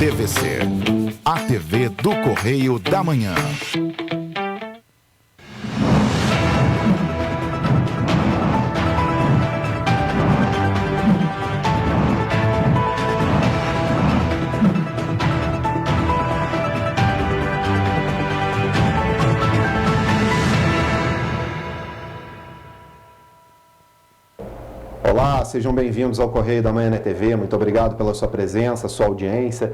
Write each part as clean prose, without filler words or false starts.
TVC, a TV do Correio da Manhã. Olá, sejam bem-vindos ao Correio da Manhã na TV. Muito obrigado pela sua presença, sua audiência.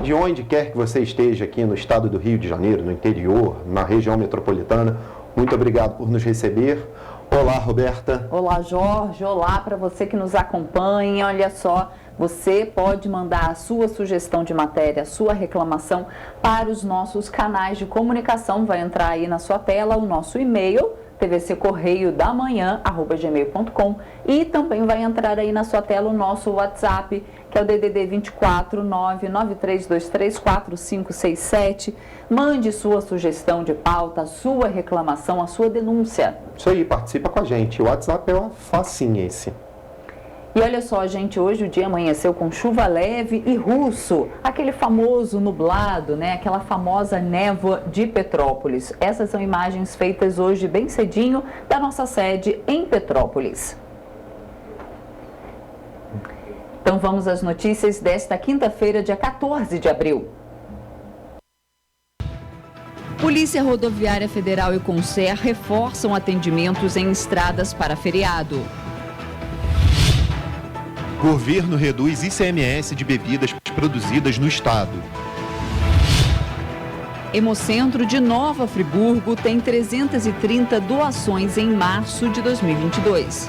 De onde quer que você esteja aqui no estado do Rio de Janeiro, no interior, na região metropolitana, muito obrigado por nos receber. Olá, Roberta. Olá, Jorge. Olá para você que nos acompanha. Olha só, você pode mandar a sua sugestão de matéria, a sua reclamação para os nossos canais de comunicação. Vai entrar aí na sua tela o nosso e-mail, tvccorreiodamanhã@gmail.com, e também vai entrar aí na sua tela o nosso WhatsApp, que é o DDD 24 993234567. Mande sua sugestão de pauta, sua reclamação, a sua denúncia. Isso aí, participa com a gente. O WhatsApp é facinho esse. E olha só, gente, hoje o dia amanheceu com chuva leve e russo, aquele famoso nublado, né? Aquela famosa névoa de Petrópolis. Essas são imagens feitas hoje bem cedinho da nossa sede em Petrópolis. Então vamos às notícias desta quinta-feira, dia 14 de abril. Polícia Rodoviária Federal e Concer reforçam atendimentos em estradas para feriado. Governo reduz ICMS de bebidas produzidas no estado. Hemocentro de Nova Friburgo tem 330 doações em março de 2022.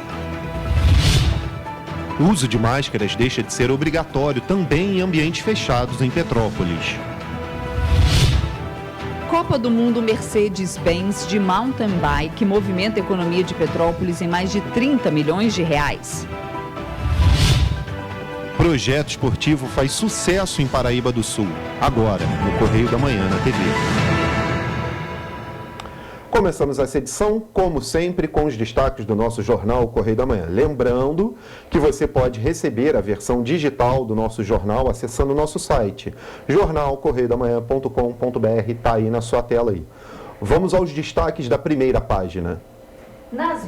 O uso de máscaras deixa de ser obrigatório também em ambientes fechados em Petrópolis. Copa do Mundo Mercedes-Benz de Mountain Bike movimenta a economia de Petrópolis em mais de 30 milhões de reais. Projeto esportivo faz sucesso em Paraíba do Sul. Agora, no Correio da Manhã na TV. Começamos essa edição, como sempre, com os destaques do nosso jornal Correio da Manhã. Lembrando que você pode receber a versão digital do nosso jornal acessando o nosso site, jornalcorreiodamanhã.com.br, está aí na sua tela aí. Vamos aos destaques da primeira página. Nas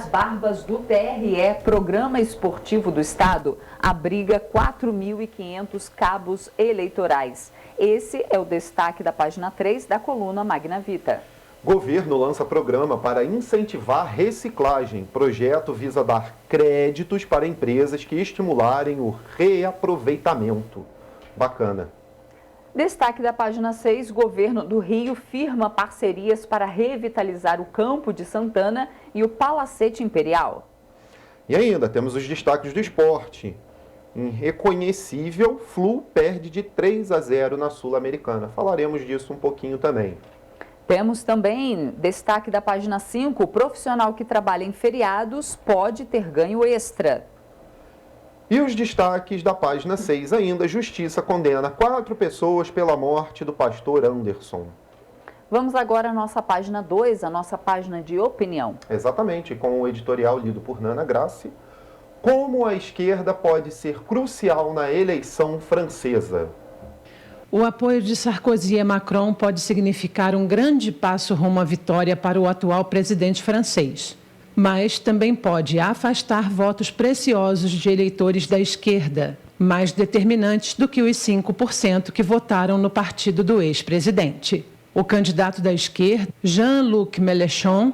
Barbas do TRE, Programa Esportivo do Estado abriga 4.500 cabos eleitorais. Esse é o destaque da página 3 da coluna Magna Vita. Governo lança programa para incentivar reciclagem. Projeto visa dar créditos para empresas que estimularem o reaproveitamento. Bacana. Destaque da página 6, Governo do Rio firma parcerias para revitalizar o Campo de Santana e o Palacete Imperial. E ainda temos os destaques do esporte. Irreconhecível, Flu perde de 3-0 na Sul-Americana. Falaremos disso um pouquinho também. Temos também destaque da página 5, o profissional que trabalha em feriados pode ter ganho extra. E os destaques da página 6 ainda, Justiça condena 4 pessoas pela morte do pastor Anderson. Vamos agora à nossa página 2, a nossa página de opinião. Exatamente, com o editorial lido por Nana Grassi. Como a esquerda pode ser crucial na eleição francesa? O apoio de Sarkozy a Macron pode significar um grande passo rumo à vitória para o atual presidente francês. Mas também pode afastar votos preciosos de eleitores da esquerda, mais determinantes do que os 5% que votaram no partido do ex-presidente. O candidato da esquerda, Jean-Luc Mélenchon,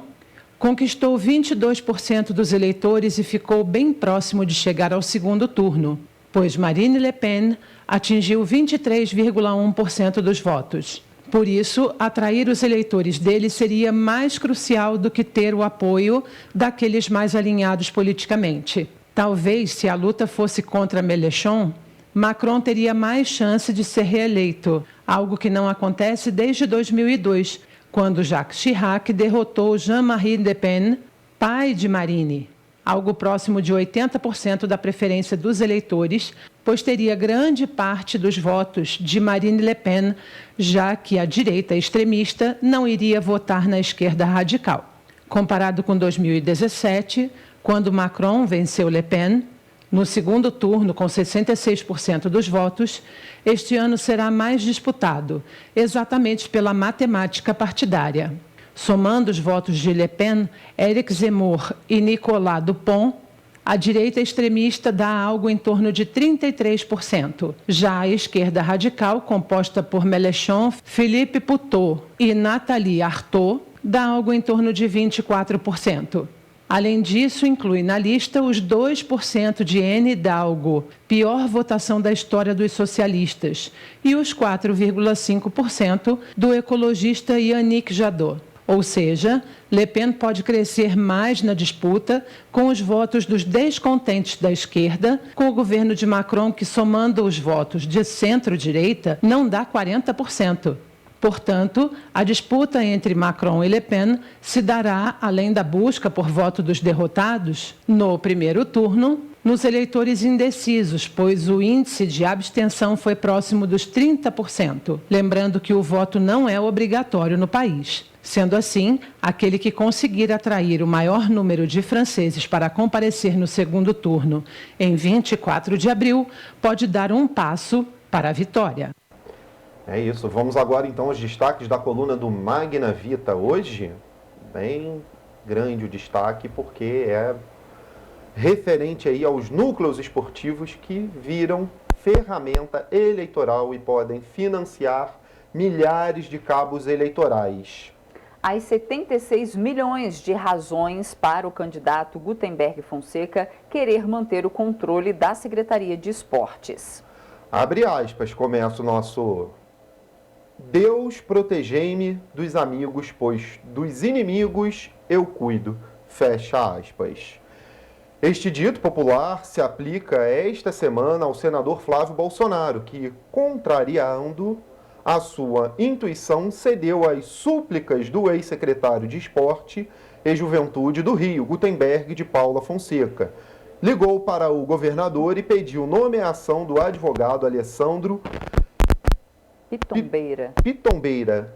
conquistou 22% dos eleitores e ficou bem próximo de chegar ao segundo turno, pois Marine Le Pen atingiu 23,1% dos votos. Por isso, atrair os eleitores dele seria mais crucial do que ter o apoio daqueles mais alinhados politicamente. Talvez, se a luta fosse contra Mélenchon, Macron teria mais chance de ser reeleito, algo que não acontece desde 2002, quando Jacques Chirac derrotou Jean-Marie Le Pen, pai de Marine. Algo próximo de 80% da preferência dos eleitores, pois teria grande parte dos votos de Marine Le Pen, já que a direita extremista não iria votar na esquerda radical. Comparado com 2017, quando Macron venceu Le Pen, No segundo turno, com 66% dos votos, este ano será mais disputado, exatamente pela matemática partidária. Somando os votos de Le Pen, Éric Zemmour e Nicolas Dupont, a direita extremista dá algo em torno de 33%. Já a esquerda radical, composta por Mélenchon, Philippe Poutou e Nathalie Arthaud, dá algo em torno de 24%. Além disso, inclui na lista os 2% de Anne Hidalgo, pior votação da história dos socialistas, e os 4,5% do ecologista Yannick Jadot. Ou seja, Le Pen pode crescer mais na disputa com os votos dos descontentes da esquerda, com o governo de Macron que, somando os votos de centro-direita, não dá 40%. Portanto, a disputa entre Macron e Le Pen se dará, além da busca por voto dos derrotados, no primeiro turno, nos eleitores indecisos, pois o índice de abstenção foi próximo dos 30%. Lembrando que o voto não é obrigatório no país. Sendo assim, aquele que conseguir atrair o maior número de franceses para comparecer no segundo turno em 24 de abril pode dar um passo para a vitória. É isso, vamos agora então aos destaques da coluna do Magna Vita. Hoje, bem grande o destaque, porque é referente aí aos núcleos esportivos que viram ferramenta eleitoral e podem financiar milhares de cabos eleitorais. As 76 milhões de razões para o candidato Gutenberg Fonseca querer manter o controle da Secretaria de Esportes. Abre aspas, começa o nosso... Deus protegei-me dos amigos, pois dos inimigos eu cuido. Fecha aspas. Este dito popular se aplica esta semana ao senador Flávio Bolsonaro, que, contrariando a sua intuição, cedeu às súplicas do ex-secretário de Esporte e Juventude do Rio, Gutenberg de Paula Fonseca. Ligou para o governador e pediu nomeação do advogado Alessandro Pitombeira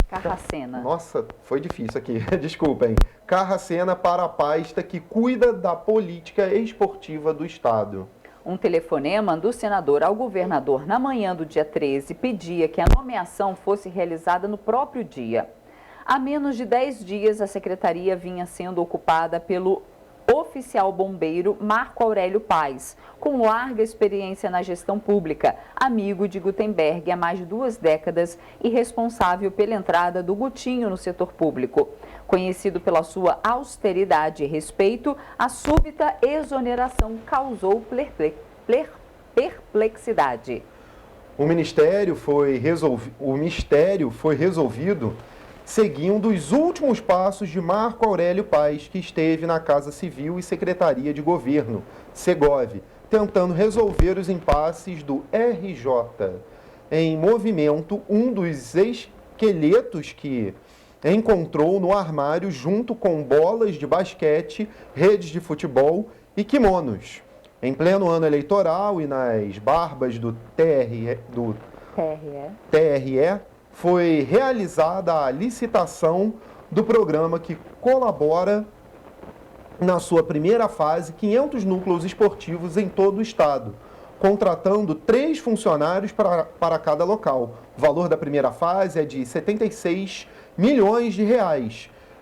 Carracena. Nossa, foi difícil aqui, desculpem. Carracena para a pasta que cuida da política esportiva do Estado. Um telefonema do senador ao governador na manhã do dia 13 pedia que a nomeação fosse realizada no próprio dia. Há menos de 10 dias, a secretaria vinha sendo ocupada pelo oficial bombeiro Marco Aurélio Paes, com larga experiência na gestão pública, amigo de Gutenberg há mais de 2 décadas e responsável pela entrada do Gutinho no setor público. Conhecido pela sua austeridade e respeito, a súbita exoneração causou perplexidade. O mistério foi resolvido seguindo os últimos passos de Marco Aurélio Paes, que esteve na Casa Civil e Secretaria de Governo, Segov, tentando resolver os impasses do RJ. Em movimento, um dos esqueletos que encontrou no armário junto com bolas de basquete, redes de futebol e quimonos. Em pleno ano eleitoral e nas barbas do TRE, foi realizada a licitação do programa que colabora na sua primeira fase 500 núcleos esportivos em todo o estado, contratando 3 funcionários para cada local. O valor da primeira fase é de R$ 76 milhões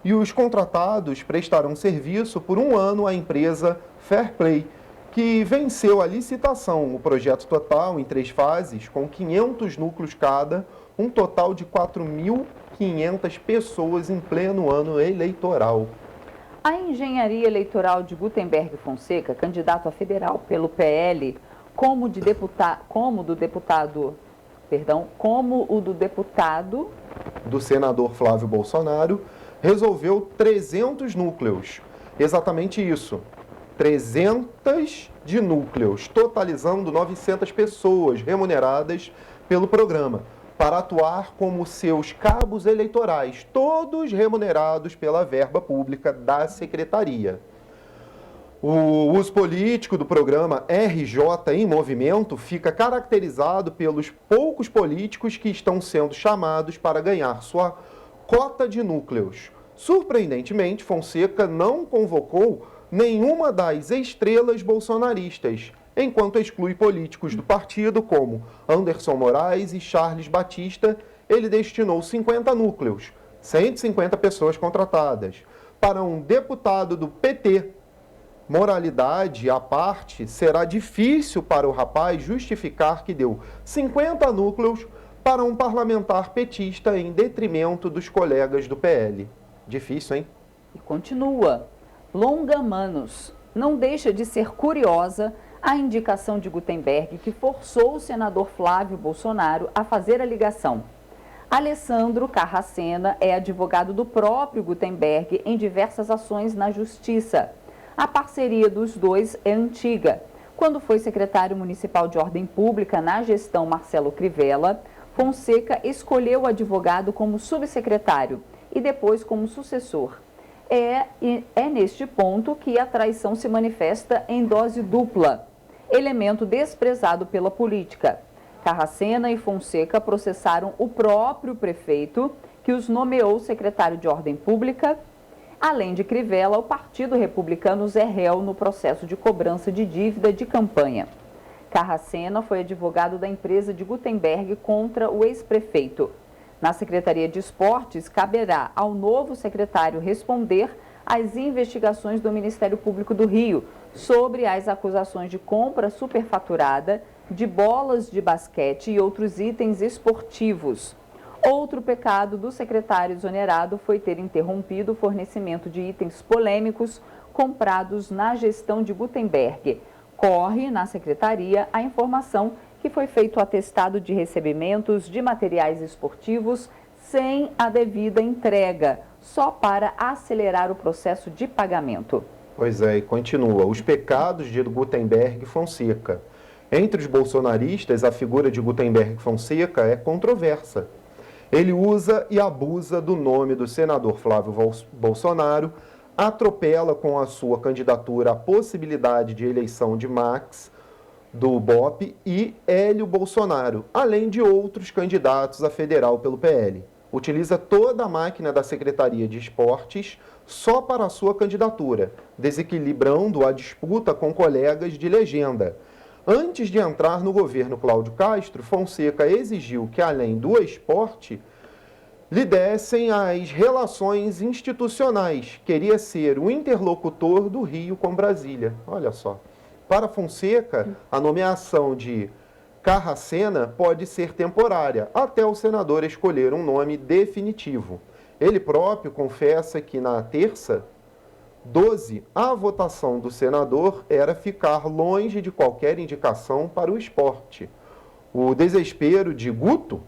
e os contratados prestarão serviço por 1 ano à empresa Fairplay, que venceu a licitação. O projeto total em 3 fases, com 500 núcleos cada, um total de 4.500 pessoas em pleno ano eleitoral. A engenharia eleitoral de Gutenberg Fonseca, candidato a federal pelo PL, como o do deputado do senador Flávio Bolsonaro, resolveu 300 núcleos. Exatamente isso. 300 de núcleos, totalizando 900 pessoas remuneradas pelo programa, para atuar como seus cabos eleitorais, todos remunerados pela verba pública da Secretaria. O uso político do programa RJ em Movimento fica caracterizado pelos poucos políticos que estão sendo chamados para ganhar sua cota de núcleos. Surpreendentemente, Fonseca não convocou nenhuma das estrelas bolsonaristas, enquanto exclui políticos do partido como Anderson Moraes e Charles Batista. Ele destinou 50 núcleos, 150 pessoas contratadas. Para um deputado do PT, moralidade à parte, será difícil para o rapaz justificar que deu 50 núcleos para um parlamentar petista em detrimento dos colegas do PL. Difícil, hein? E continua. Longa Manos. Não deixa de ser curiosa a indicação de Guttenberg, que forçou o senador Flávio Bolsonaro a fazer a ligação. Alessandro Carracena é advogado do próprio Guttenberg em diversas ações na Justiça. A parceria dos dois é antiga. Quando foi secretário municipal de Ordem Pública na gestão Marcelo Crivella, Fonseca escolheu o advogado como subsecretário e depois como sucessor. É neste ponto que a traição se manifesta em dose dupla, elemento desprezado pela política. Carracena e Fonseca processaram o próprio prefeito, que os nomeou secretário de Ordem Pública. Além de Crivella, o Partido Republicano é réu no processo de cobrança de dívida de campanha. Carracena foi advogado da empresa de Guttenberg contra o ex-prefeito. Na Secretaria de Esportes, caberá ao novo secretário responder às investigações do Ministério Público do Rio sobre as acusações de compra superfaturada de bolas de basquete e outros itens esportivos. Outro pecado do secretário exonerado foi ter interrompido o fornecimento de itens polêmicos comprados na gestão de Guttenberg. Corre na secretaria a informação que foi feito o atestado de recebimentos de materiais esportivos sem a devida entrega, só para acelerar o processo de pagamento. Pois é, e continua. Os pecados de Guttenberg e Fonseca. Entre os bolsonaristas, a figura de Guttenberg e Fonseca é controversa. Ele usa e abusa do nome do senador Flávio Bolsonaro, atropela com a sua candidatura a possibilidade de eleição de Max, do BOP, e Hélio Bolsonaro, além de outros candidatos a federal pelo PL. Utiliza toda a máquina da Secretaria de Esportes só para a sua candidatura, desequilibrando a disputa com colegas de legenda. Antes de entrar no governo Cláudio Castro, Fonseca exigiu que, além do esporte, lhe dessem as relações institucionais. Queria ser o interlocutor do Rio com Brasília. Olha só. Para Fonseca, a nomeação de Carracena pode ser temporária, até o senador escolher um nome definitivo. Ele próprio confessa que na terça, 12, a votação do senador era ficar longe de qualquer indicação para o esporte. O desespero de Guto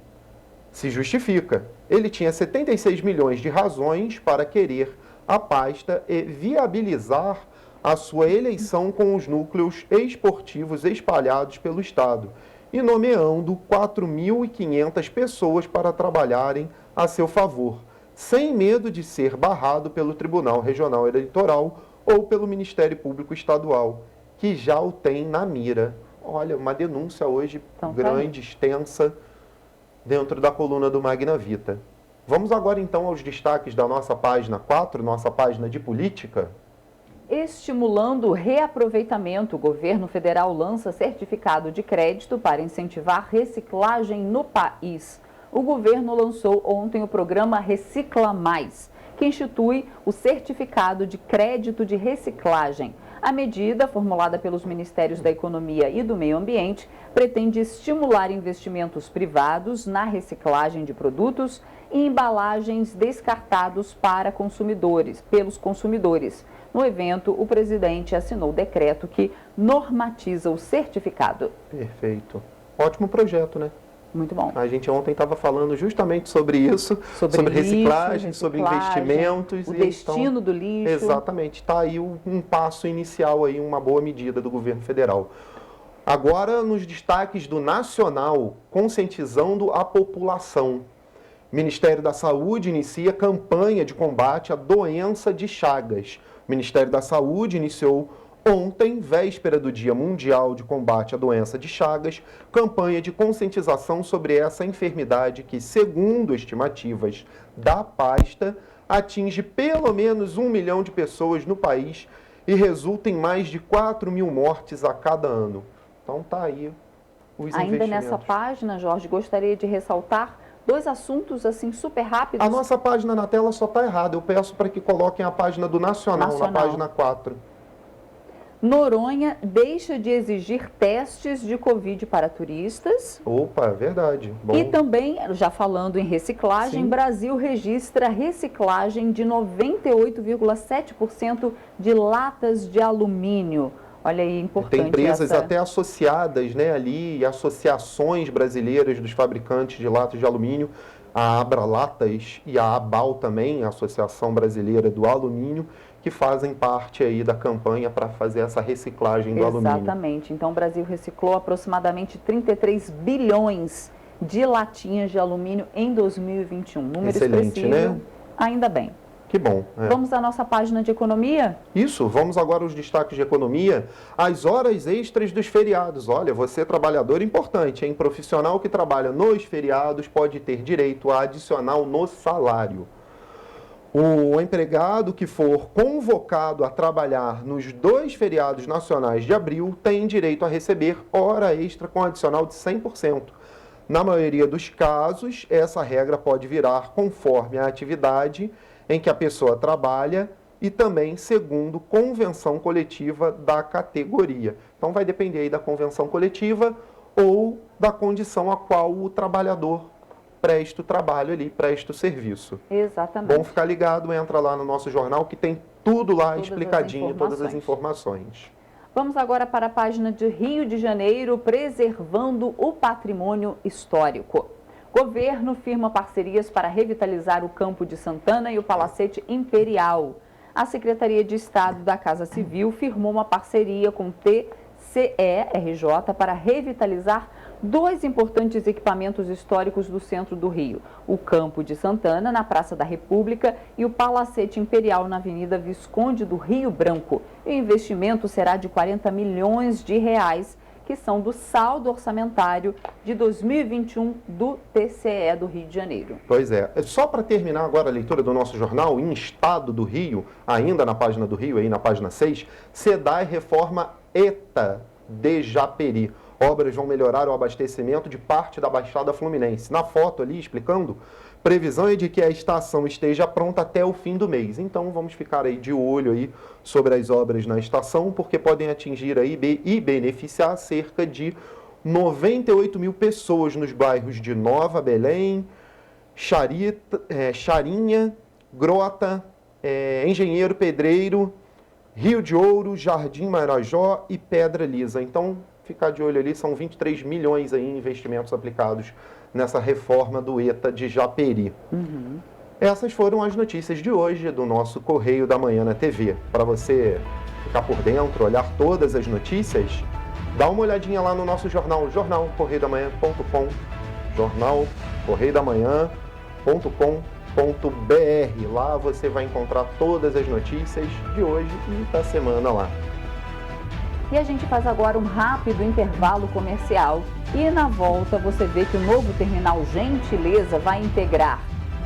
se justifica. Ele tinha 76 milhões de razões para querer a pasta e viabilizar a sua eleição com os núcleos esportivos espalhados pelo Estado e nomeando 4.500 pessoas para trabalharem a seu favor, sem medo de ser barrado pelo Tribunal Regional Eleitoral ou pelo Ministério Público Estadual, que já o tem na mira. Olha, uma denúncia hoje grande, extensa, dentro da coluna do Magna Vita. Vamos agora então aos destaques da nossa página 4, nossa página de política. Estimulando o reaproveitamento, o governo federal lança certificado de crédito para incentivar reciclagem no país. O governo lançou ontem o programa Recicla Mais, que institui o certificado de crédito de reciclagem. A medida, formulada pelos Ministérios da Economia e do Meio Ambiente, pretende estimular investimentos privados na reciclagem de produtos e embalagens descartados pelos consumidores. No evento, o presidente assinou o decreto que normatiza o certificado. Perfeito. Ótimo projeto, né? Muito bom. A gente ontem estava falando justamente sobre isso, sobre reciclagem, sobre investimentos. O destino do lixo. Exatamente. Está aí um passo inicial, aí, uma boa medida do governo federal. Agora, nos destaques do Nacional, conscientizando a população. O Ministério da Saúde inicia campanha de combate à doença de Chagas. O Ministério da Saúde iniciou ontem, véspera do Dia Mundial de Combate à Doença de Chagas, campanha de conscientização sobre essa enfermidade que, segundo estimativas da pasta, atinge pelo menos 1 milhão de pessoas no país e resulta em mais de 4 mil mortes a cada ano. Então tá aí os Ainda investimentos. nessa página, Jorge, gostaria de ressaltar 2 assuntos assim super rápidos. A nossa página na tela só está errada. Eu peço para que coloquem a página do Nacional. Na página 4. Noronha deixa de exigir testes de Covid para turistas. Opa, é verdade. Bom. E também, já falando em reciclagem, Sim. Brasil registra reciclagem de 98,7% de latas de alumínio. Olha aí, importante. Tem empresas essa... até associadas, né, ali, associações brasileiras dos fabricantes de latas de alumínio, a Abralatas e a ABAL também, a Associação Brasileira do Alumínio, que fazem parte aí da campanha para fazer essa reciclagem do alumínio. Exatamente. Então, o Brasil reciclou aproximadamente 33 bilhões de latinhas de alumínio em 2021. Número excelente, expressivo, né? Ainda bem. Que bom. Vamos à nossa página de economia? Isso, vamos agora aos destaques de economia. As horas extras dos feriados. Olha, você trabalhador importante, hein? Profissional que trabalha nos feriados pode ter direito a adicional no salário. O empregado que for convocado a trabalhar nos 2 feriados nacionais de abril tem direito a receber hora extra com adicional de 100%. Na maioria dos casos, essa regra pode virar conforme a atividade em que a pessoa trabalha e também segundo convenção coletiva da categoria. Então vai depender aí da convenção coletiva ou da condição a qual o trabalhador presta o trabalho ali, presta o serviço. Exatamente. Bom ficar ligado, entra lá no nosso jornal que tem tudo lá explicadinho, todas as informações. Vamos agora para a página de Rio de Janeiro, preservando o patrimônio histórico. Governo firma parcerias para revitalizar o Campo de Santana e o Palacete Imperial. A Secretaria de Estado da Casa Civil firmou uma parceria com o TCE-RJ para revitalizar 2 importantes equipamentos históricos do centro do Rio. O Campo de Santana, na Praça da República, e o Palacete Imperial, na Avenida Visconde do Rio Branco. O investimento será de 40 milhões de reais, que são do saldo orçamentário de 2021 do TCE do Rio de Janeiro. Pois é. Só para terminar agora a leitura do nosso jornal, em Estado do Rio, ainda na página do Rio, aí na página 6, SEDAI reforma ETA de Japeri. Obras vão melhorar o abastecimento de parte da Baixada Fluminense. Na foto ali, explicando, previsão é de que a estação esteja pronta até o fim do mês. Então, vamos ficar aí de olho aí sobre as obras na estação, porque podem atingir aí e beneficiar cerca de 98 mil pessoas nos bairros de Nova Belém, Charinha, Grota, Engenheiro Pedreiro, Rio de Ouro, Jardim Marajó e Pedra Lisa. Então, ficar de olho ali, são 23 milhões aí em investimentos aplicados nessa reforma do ETA de Japeri. Essas foram as notícias de hoje do nosso Correio da Manhã na TV. Para você ficar por dentro, olhar todas as notícias, dá uma olhadinha lá no nosso jornal, jornalcorreiodamanhã.com, jornalcorreiodamanhã.com.br. Lá você vai encontrar todas as notícias de hoje e da semana lá. E a gente faz agora um rápido intervalo comercial. E na volta você vê que o novo terminal Gentileza vai integrar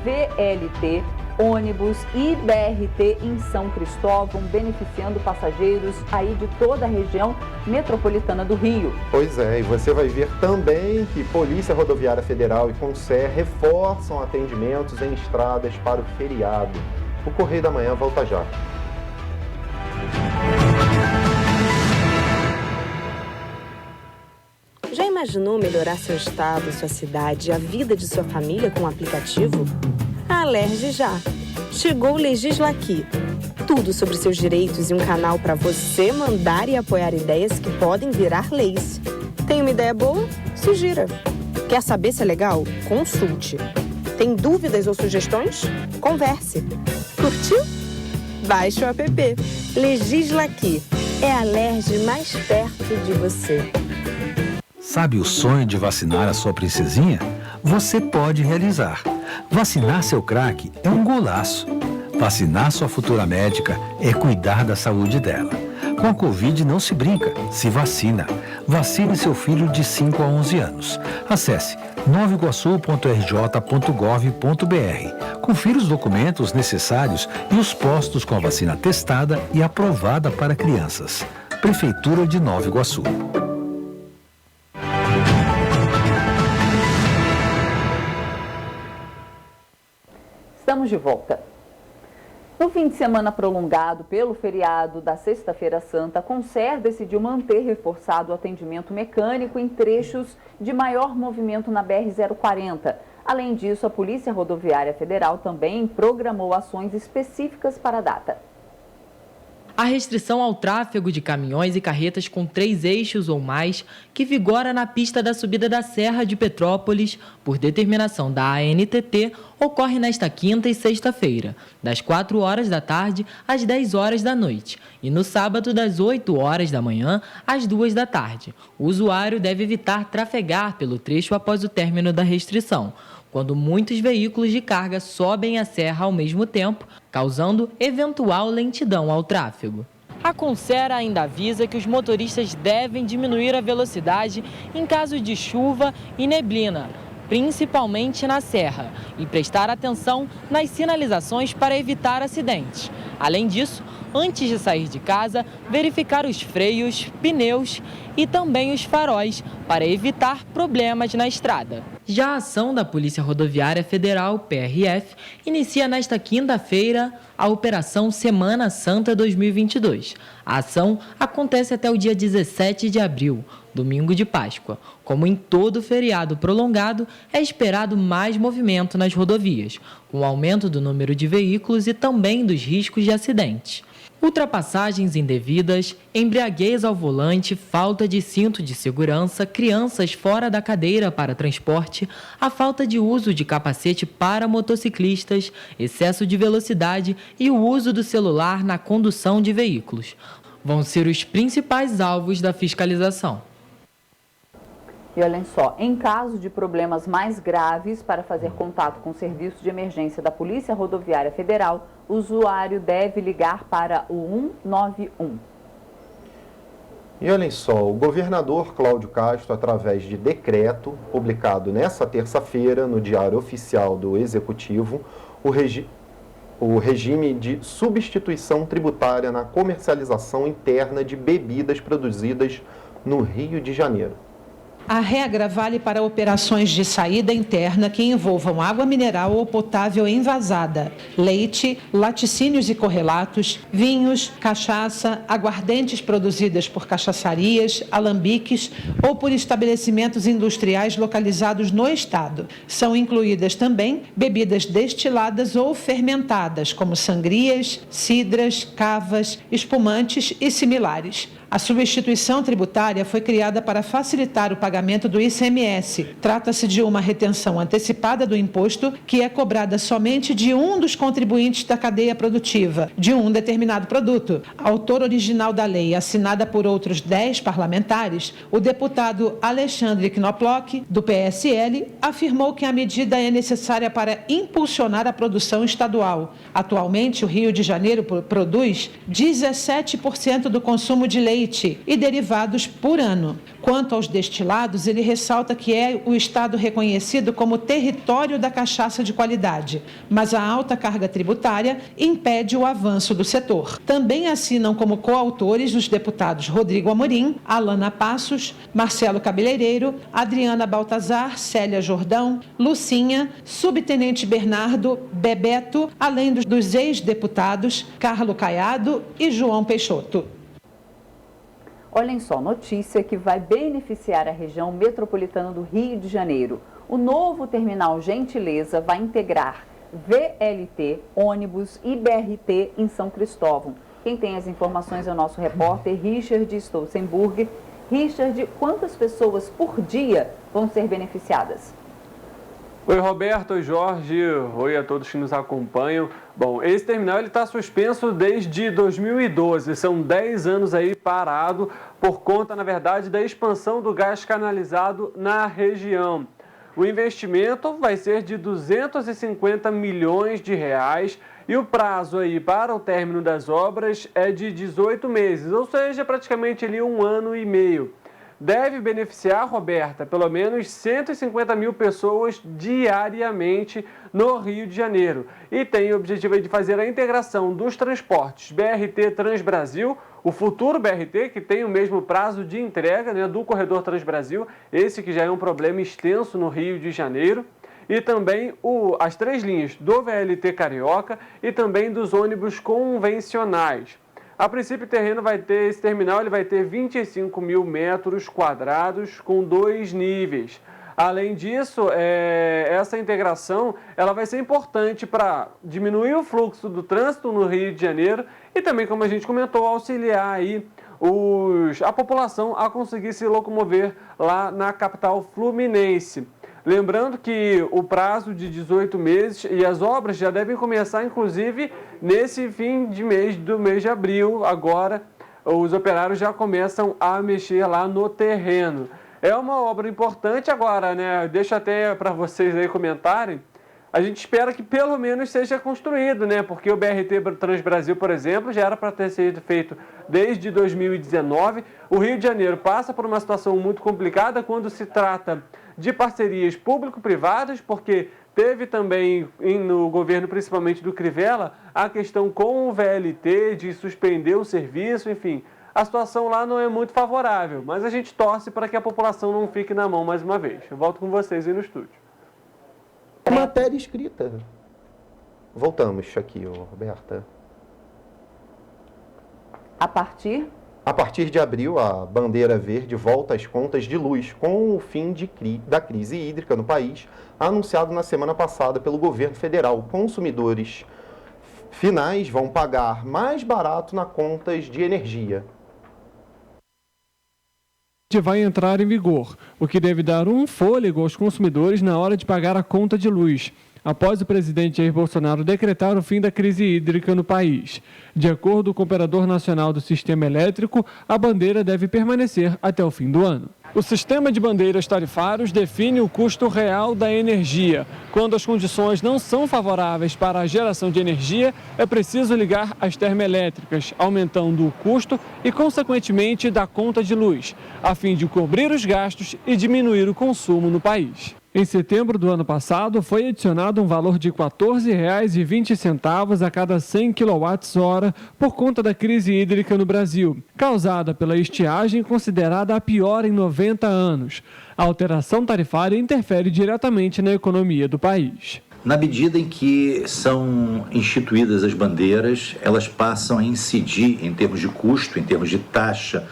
VLT, ônibus e BRT em São Cristóvão, beneficiando passageiros aí de toda a região metropolitana do Rio. Pois é, e você vai ver também que Polícia Rodoviária Federal e Concer reforçam atendimentos em estradas para o feriado. O Correio da Manhã volta já. Já imaginou melhorar seu estado, sua cidade e a vida de sua família com o aplicativo? Alerge já! Chegou o Legisla Aqui. Tudo sobre seus direitos e um canal para você mandar e apoiar ideias que podem virar leis. Tem uma ideia boa? Sugira. Quer saber se é legal? Consulte. Tem dúvidas ou sugestões? Converse. Curtiu? Baixe o app. Legisla Aqui. É a Alerge mais perto de você. Sabe o sonho de vacinar a sua princesinha? Você pode realizar. Vacinar seu craque é um golaço. Vacinar sua futura médica é cuidar da saúde dela. Com a Covid não se brinca, se vacina. Vacine seu filho de 5 a 11 anos. Acesse novaiguaçu.rj.gov.br. Confira os documentos necessários e os postos com a vacina testada e aprovada para crianças. Prefeitura de Nova Iguaçu. Estamos de volta. No fim de semana prolongado pelo feriado da Sexta-feira Santa, a Concer decidiu manter reforçado o atendimento mecânico em trechos de maior movimento na BR-040. Além disso, a Polícia Rodoviária Federal também programou ações específicas para a data. A restrição ao tráfego de caminhões e carretas com 3 eixos ou mais, que vigora na pista da subida da Serra de Petrópolis, por determinação da ANTT, ocorre nesta quinta e sexta-feira, das 4 horas da tarde às 10 horas da noite, e no sábado, das 8 horas da manhã às 2 da tarde. O usuário deve evitar trafegar pelo trecho após o término da restrição, quando muitos veículos de carga sobem a serra ao mesmo tempo, causando eventual lentidão ao tráfego. A Concer ainda avisa que os motoristas devem diminuir a velocidade em caso de chuva e neblina, principalmente na serra, e prestar atenção nas sinalizações para evitar acidentes. Além disso, antes de sair de casa, verificar os freios, pneus e também os faróis para evitar problemas na estrada. Já a ação da Polícia Rodoviária Federal, PRF, inicia nesta quinta-feira a Operação Semana Santa 2022. A ação acontece até o dia 17 de abril, domingo de Páscoa. Como em todo feriado prolongado, é esperado mais movimento nas rodovias, com o aumento do número de veículos e também dos riscos de acidentes. Ultrapassagens indevidas, embriaguez ao volante, falta de cinto de segurança, crianças fora da cadeira para transporte, a falta de uso de capacete para motociclistas, excesso de velocidade e o uso do celular na condução de veículos vão ser os principais alvos da fiscalização. E olhem só, em caso de problemas mais graves, para fazer contato com o serviço de emergência da Polícia Rodoviária Federal, o usuário deve ligar para o 191. E olhem só, o governador Cláudio Castro, através de decreto publicado nesta terça-feira no Diário Oficial do Executivo, o regime de substituição tributária na comercialização interna de bebidas produzidas no Rio de Janeiro. A regra vale para operações de saída interna que envolvam água mineral ou potável envasada, leite, laticínios e correlatos, vinhos, cachaça, aguardentes produzidas por cachaçarias, alambiques ou por estabelecimentos industriais localizados no estado. São incluídas também bebidas destiladas ou fermentadas, como sangrias, cidras, cavas, espumantes e similares. A substituição tributária foi criada para facilitar o pagamento do ICMS. Trata-se de uma retenção antecipada do imposto que é cobrada somente de um dos contribuintes da cadeia produtiva, de um determinado produto. Autor original da lei, assinada por outros 10 parlamentares, o deputado Alexandre Knoploch, do PSL, afirmou que a medida é necessária para impulsionar a produção estadual. Atualmente, o Rio de Janeiro produz 17% do consumo de leite e derivados por ano. Quanto aos destilados, ele ressalta que é o estado reconhecido como território da cachaça de qualidade, mas a alta carga tributária impede o avanço do setor. Também assinam como coautores os deputados Rodrigo Amorim, Alana Passos, Marcelo Cabeleireiro, Adriana Baltazar, Célia Jordão, Lucinha, Subtenente Bernardo, Bebeto, além dos ex-deputados Carlo Caiado e João Peixoto. Olhem só, notícia que vai beneficiar a região metropolitana do Rio de Janeiro. O novo terminal Gentileza vai integrar VLT, ônibus e BRT em São Cristóvão. Quem tem as informações é o nosso repórter Richard Stolzenburg. Richard, quantas pessoas por dia vão ser beneficiadas? Oi, Roberto, oi, Jorge, oi a todos que nos acompanham. Bom, esse terminal está suspenso desde 2012, são 10 anos aí parado por conta, na verdade, da expansão do gás canalizado na região. O investimento vai ser de 250 milhões de reais e o prazo aí para o término das obras é de 18 meses, ou seja, praticamente ali 1 ano e meio. deve beneficiar, Roberta, pelo menos 150 mil pessoas diariamente no Rio de Janeiro. E tem o objetivo de fazer a integração dos transportes BRT Transbrasil, o futuro BRT, que tem o mesmo prazo de entrega, né, do corredor Transbrasil, esse que já é um problema extenso no Rio de Janeiro, e também as 3 linhas do VLT Carioca e também dos ônibus convencionais. A princípio, esse terminal ele vai ter 25 mil metros quadrados com 2 níveis. Além disso, essa integração ela vai ser importante para diminuir o fluxo do trânsito no Rio de Janeiro e também, como a gente comentou, auxiliar aí a população a conseguir se locomover lá na capital fluminense. Lembrando que o prazo de 18 meses e as obras já devem começar, inclusive, nesse fim de mês, do mês de abril. Agora, os operários já começam a mexer lá no terreno. É uma obra importante agora, né? Deixa até para vocês aí comentarem. A gente espera que pelo menos seja construído, né? Porque o BRT Transbrasil, por exemplo, já era para ter sido feito desde 2019. O Rio de Janeiro passa por uma situação muito complicada quando se trata de parcerias público-privadas, porque teve também no governo, principalmente do Crivella, a questão com o VLT de suspender o serviço, enfim. A situação lá não é muito favorável, mas a gente torce para que a população não fique na mão mais uma vez. Eu volto com vocês aí no estúdio. Matéria escrita. Voltamos aqui, Roberta. A partir de abril, a bandeira verde volta às contas de luz, com o fim da crise hídrica no país, anunciado na semana passada pelo governo federal. Consumidores finais vão pagar mais barato nas contas de energia. Vai entrar em vigor, o que deve dar um fôlego aos consumidores na hora de pagar a conta de luz, após o presidente Jair Bolsonaro decretar o fim da crise hídrica no país. De acordo com o Operador Nacional do Sistema Elétrico, a bandeira deve permanecer até o fim do ano. O sistema de bandeiras tarifários define o custo real da energia. Quando as condições não são favoráveis para a geração de energia, é preciso ligar as termoelétricas, aumentando o custo e, consequentemente, da conta de luz, a fim de cobrir os gastos e diminuir o consumo no país. Em setembro do ano passado, foi adicionado um valor de R$ 14,20 a cada 100 kWh por conta da crise hídrica no Brasil, causada pela estiagem considerada a pior em 90 anos. A alteração tarifária interfere diretamente na economia do país. Na medida em que são instituídas as bandeiras, elas passam a incidir em termos de custo, em termos de taxa,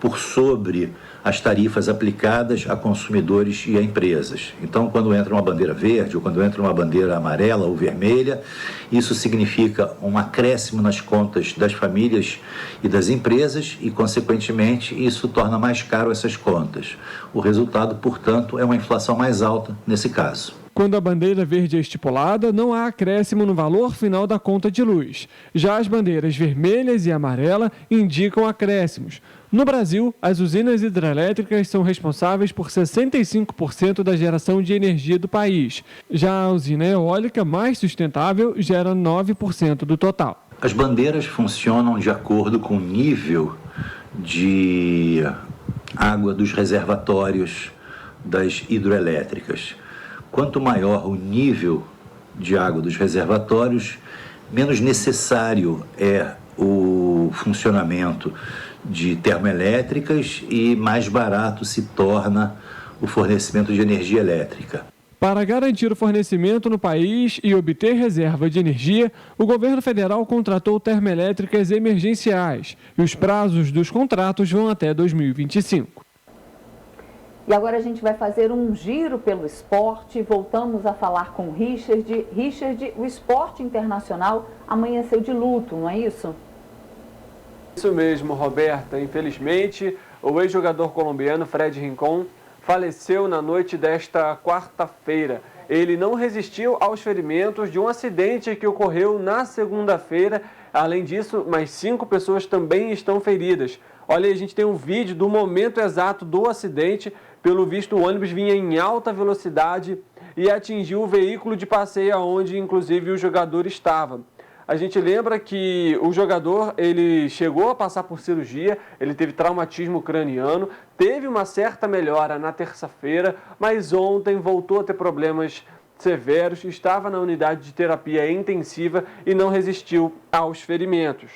por sobre as tarifas aplicadas a consumidores e a empresas. Então, quando entra uma bandeira verde ou quando entra uma bandeira amarela ou vermelha, isso significa um acréscimo nas contas das famílias e das empresas e, consequentemente, isso torna mais caro essas contas. O resultado, portanto, é uma inflação mais alta nesse caso. Quando a bandeira verde é estipulada, não há acréscimo no valor final da conta de luz. Já as bandeiras vermelhas e amarela indicam acréscimos. No Brasil, as usinas hidrelétricas são responsáveis por 65% da geração de energia do país. Já a usina eólica mais sustentável gera 9% do total. As bandeiras funcionam de acordo com o nível de água dos reservatórios das hidrelétricas. Quanto maior o nível de água dos reservatórios, menos necessário é o funcionamento de termoelétricas e mais barato se torna o fornecimento de energia elétrica. Para garantir o fornecimento no país e obter reserva de energia, o governo federal contratou termoelétricas emergenciais e os prazos dos contratos vão até 2025. E agora a gente vai fazer um giro pelo esporte. Voltamos a falar com o Richard. Richard, o esporte internacional amanheceu de luto, não é isso? Isso mesmo, Roberta. Infelizmente, o ex-jogador colombiano Fred Rincón faleceu na noite desta quarta-feira. Ele não resistiu aos ferimentos de um acidente que ocorreu na segunda-feira. Além disso, mais 5 pessoas também estão feridas. Olha, a gente tem um vídeo do momento exato do acidente. Pelo visto, o ônibus vinha em alta velocidade e atingiu o veículo de passeio onde, inclusive, o jogador estava. A gente lembra que o jogador, ele chegou a passar por cirurgia, ele teve traumatismo craniano, teve uma certa melhora na terça-feira, mas ontem voltou a ter problemas severos, estava na unidade de terapia intensiva e não resistiu aos ferimentos.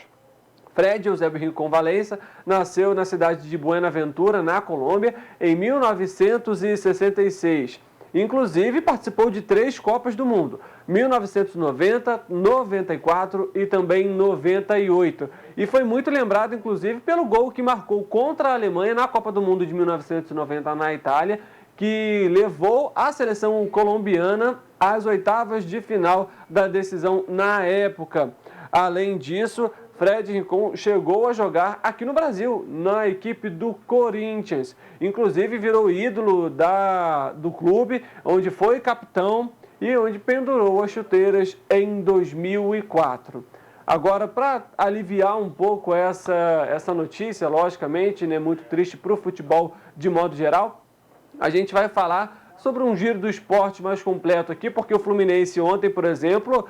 Fred Eusébio Rincon Valença nasceu na cidade de Buenaventura, na Colômbia, em 1966. Inclusive, participou de 3 Copas do Mundo, 1990, 94 e também 98. E foi muito lembrado, inclusive, pelo gol que marcou contra a Alemanha na Copa do Mundo de 1990 na Itália, que levou a seleção colombiana às oitavas de final da decisão na época. Além disso, Fred Rincon chegou a jogar aqui no Brasil, na equipe do Corinthians. Inclusive virou ídolo do clube, onde foi capitão e onde pendurou as chuteiras em 2004. Agora, para aliviar um pouco essa notícia, logicamente, né, muito triste para o futebol de modo geral, a gente vai falar sobre um giro do esporte mais completo aqui, porque o Fluminense ontem, por exemplo,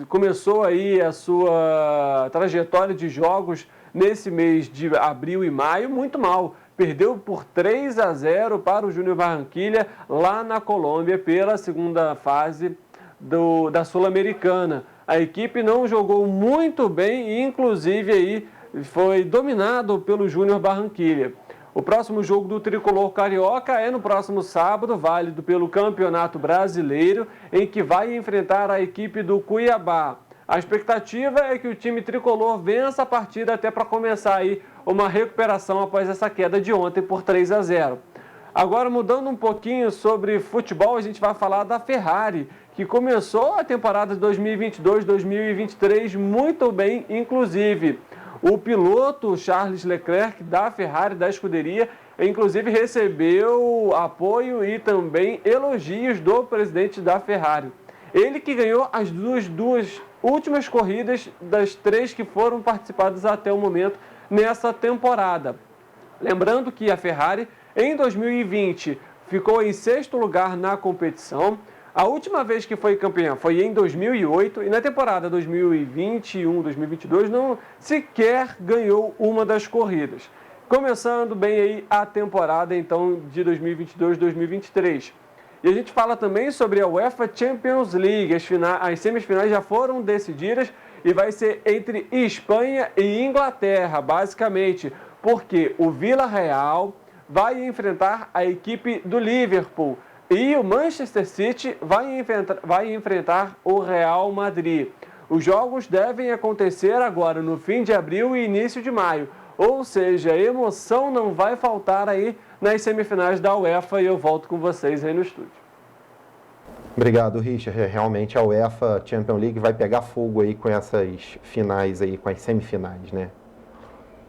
começou aí a sua trajetória de jogos nesse mês de abril e maio muito mal. Perdeu por 3-0 para o Júnior Barranquilla, lá na Colômbia, pela segunda fase da Sul-Americana. A equipe não jogou muito bem e, inclusive, aí foi dominado pelo Júnior Barranquilla. O próximo jogo do Tricolor Carioca é no próximo sábado, válido pelo Campeonato Brasileiro, em que vai enfrentar a equipe do Cuiabá. A expectativa é que o time tricolor vença a partida até para começar aí uma recuperação após essa queda de ontem por 3-0. Agora, mudando um pouquinho sobre futebol, a gente vai falar da Ferrari, que começou a temporada de 2022-2023 muito bem, inclusive. O piloto Charles Leclerc, da Ferrari, da escuderia, inclusive recebeu apoio e também elogios do presidente da Ferrari. Ele que ganhou as duas últimas corridas das 3 que foram participadas até o momento nessa temporada. Lembrando que a Ferrari, em 2020, ficou em 6º lugar na competição. A última vez que foi campeã foi em 2008 e na temporada 2021-2022 não sequer ganhou uma das corridas. Começando bem aí a temporada então de 2022-2023. E a gente fala também sobre a UEFA Champions League. As semifinais já foram decididas e vai ser entre Espanha e Inglaterra, basicamente, porque o Villarreal vai enfrentar a equipe do Liverpool. E o Manchester City vai enfrentar o Real Madrid. Os jogos devem acontecer agora no fim de abril e início de maio. Ou seja, a emoção não vai faltar aí nas semifinais da UEFA e eu volto com vocês aí no estúdio. Obrigado, Richard. Realmente a UEFA Champions League vai pegar fogo aí com essas finais aí, com as semifinais, né?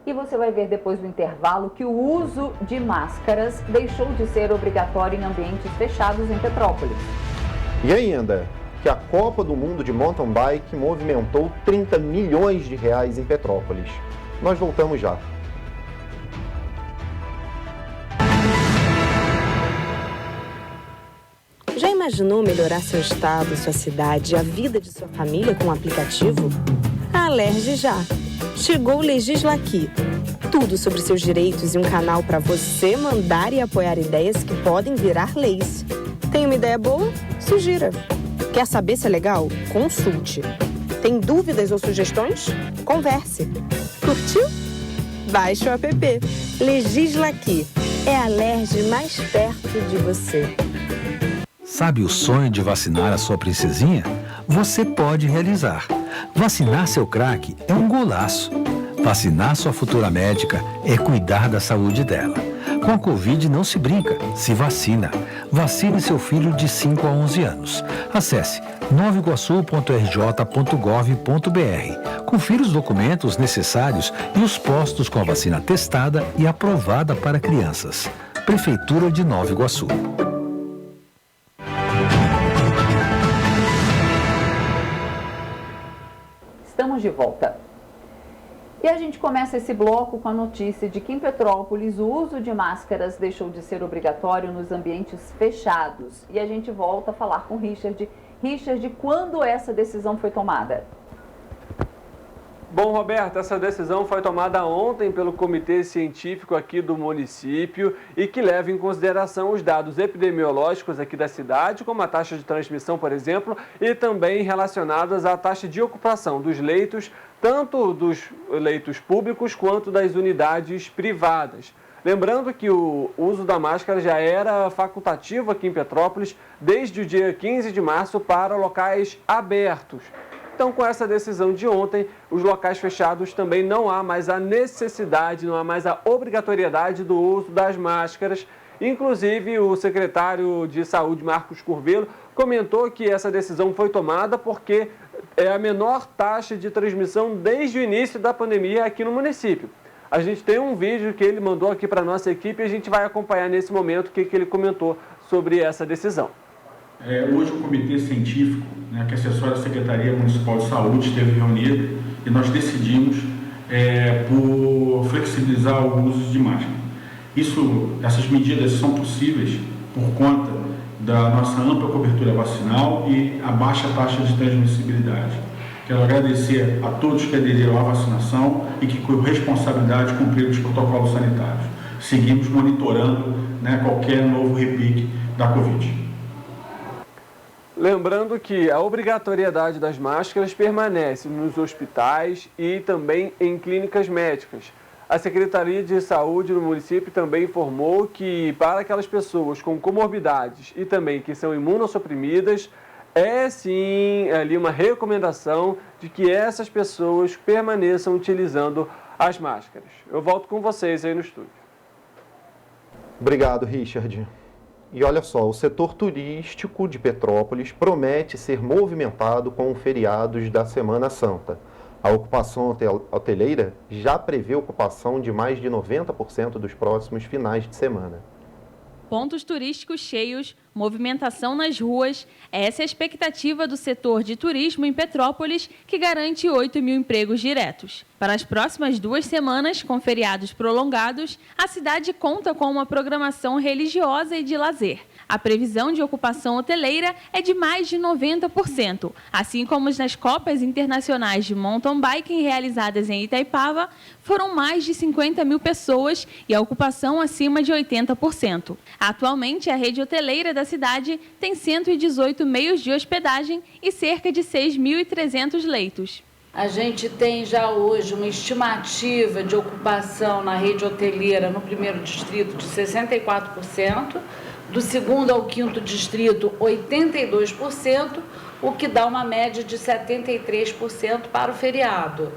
E você vai ver depois do intervalo que o uso de máscaras deixou de ser obrigatório em ambientes fechados em Petrópolis. E ainda, que a Copa do Mundo de Mountain Bike movimentou 30 milhões de reais em Petrópolis. Nós voltamos já. Já imaginou melhorar seu estado, sua cidade e a vida de sua família com um aplicativo? Alerge já! Chegou o Legislaqui. Tudo sobre seus direitos e um canal para você mandar e apoiar ideias que podem virar leis. Tem uma ideia boa? Sugira. Quer saber se é legal? Consulte. Tem dúvidas ou sugestões? Converse. Curtiu? Baixe o app. Legislaqui. É a Alerj mais perto de você. Sabe o sonho de vacinar a sua princesinha? Você pode realizar. Vacinar seu craque é um golaço. Vacinar sua futura médica é cuidar da saúde dela. Com a Covid não se brinca, se vacina. Vacine seu filho de 5 a 11 anos. Acesse novaiguaçu.rj.gov.br. Confira os documentos necessários e os postos com a vacina testada e aprovada para crianças. Prefeitura de Nova Iguaçu. Estamos de volta. E a gente começa esse bloco com a notícia de que em Petrópolis o uso de máscaras deixou de ser obrigatório nos ambientes fechados. E a gente volta a falar com o Richard. Richard, quando essa decisão foi tomada? Bom, Roberto, essa decisão foi tomada ontem pelo Comitê Científico aqui do município e que leva em consideração os dados epidemiológicos aqui da cidade, como a taxa de transmissão, por exemplo, e também relacionadas à taxa de ocupação dos leitos, tanto dos leitos públicos quanto das unidades privadas. Lembrando que o uso da máscara já era facultativo aqui em Petrópolis desde o dia 15 de março para locais abertos. Então, com essa decisão de ontem, os locais fechados também não há mais a necessidade, não há mais a obrigatoriedade do uso das máscaras. Inclusive, o secretário de Saúde, Marcos Curvelo, comentou que essa decisão foi tomada porque é a menor taxa de transmissão desde o início da pandemia aqui no município. A gente tem um vídeo que ele mandou aqui para a nossa equipe e a gente vai acompanhar nesse momento o que ele comentou sobre essa decisão. Hoje o Comitê Científico, que assessora a Secretaria Municipal de Saúde, esteve reunido e nós decidimos por flexibilizar o uso de máscara. Essas medidas são possíveis por conta da nossa ampla cobertura vacinal e a baixa taxa de transmissibilidade. Quero agradecer a todos que aderiram à vacinação e que, com responsabilidade, cumpriram os protocolos sanitários. Seguimos monitorando qualquer novo repique da Covid. Lembrando que a obrigatoriedade das máscaras permanece nos hospitais e também em clínicas médicas. A Secretaria de Saúde do município também informou que para aquelas pessoas com comorbidades e também que são imunossuprimidas, é sim ali uma recomendação de que essas pessoas permaneçam utilizando as máscaras. Eu volto com vocês aí no estúdio. Obrigado, Richard. E olha só, o setor turístico de Petrópolis promete ser movimentado com feriados da Semana Santa. A ocupação hoteleira já prevê ocupação de mais de 90% dos próximos finais de semana. Pontos turísticos cheios, movimentação nas ruas, essa é a expectativa do setor de turismo em Petrópolis, que garante 8 mil empregos diretos. Para as próximas 2 semanas, com feriados prolongados, a cidade conta com uma programação religiosa e de lazer. A previsão de ocupação hoteleira é de mais de 90%, assim como nas Copas Internacionais de Mountain Biking realizadas em Itaipava, foram mais de 50 mil pessoas e a ocupação acima de 80%. Atualmente, a rede hoteleira da cidade tem 118 meios de hospedagem e cerca de 6.300 leitos. A gente tem já hoje uma estimativa de ocupação na rede hoteleira no primeiro distrito de 64%, do segundo ao quinto distrito 82%, o que dá uma média de 73% para o feriado,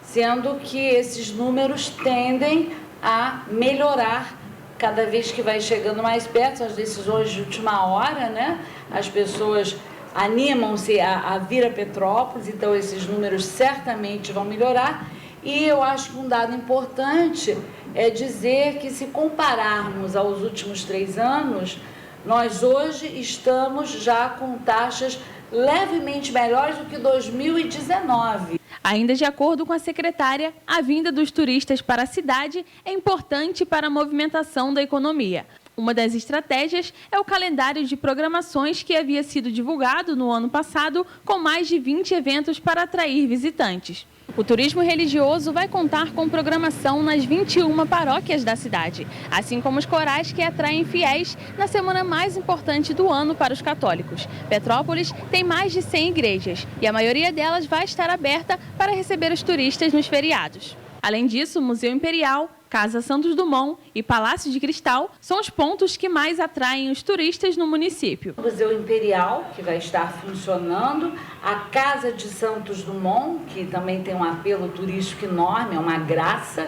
sendo que esses números tendem a melhorar cada vez que vai chegando mais perto, as decisões de última hora, as pessoas animam-se a vir a Petrópolis, então esses números certamente vão melhorar. E eu acho que um dado importante é dizer que, se compararmos aos últimos 3 anos, nós hoje estamos já com taxas levemente melhores do que 2019. Ainda de acordo com a secretária, a vinda dos turistas para a cidade é importante para a movimentação da economia. Uma das estratégias é o calendário de programações que havia sido divulgado no ano passado, com mais de 20 eventos para atrair visitantes. O turismo religioso vai contar com programação nas 21 paróquias da cidade, assim como os corais que atraem fiéis na semana mais importante do ano para os católicos. Petrópolis tem mais de 100 igrejas e a maioria delas vai estar aberta para receber os turistas nos feriados. Além disso, o Museu Imperial, Casa Santos Dumont e Palácio de Cristal são os pontos que mais atraem os turistas no município. O Museu Imperial, que vai estar funcionando, a Casa de Santos Dumont, que também tem um apelo turístico enorme, é uma graça,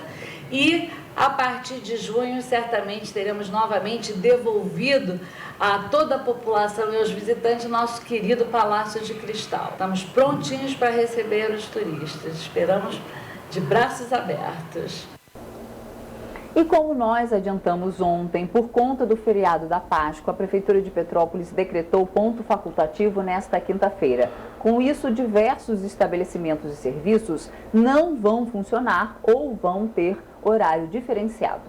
e a partir de junho certamente teremos novamente devolvido a toda a população e aos visitantes nosso querido Palácio de Cristal. Estamos prontinhos para receber os turistas, esperamos de braços abertos. E como nós adiantamos ontem, por conta do feriado da Páscoa, a Prefeitura de Petrópolis decretou ponto facultativo nesta quinta-feira. Com isso, diversos estabelecimentos e serviços não vão funcionar ou vão ter horário diferenciado.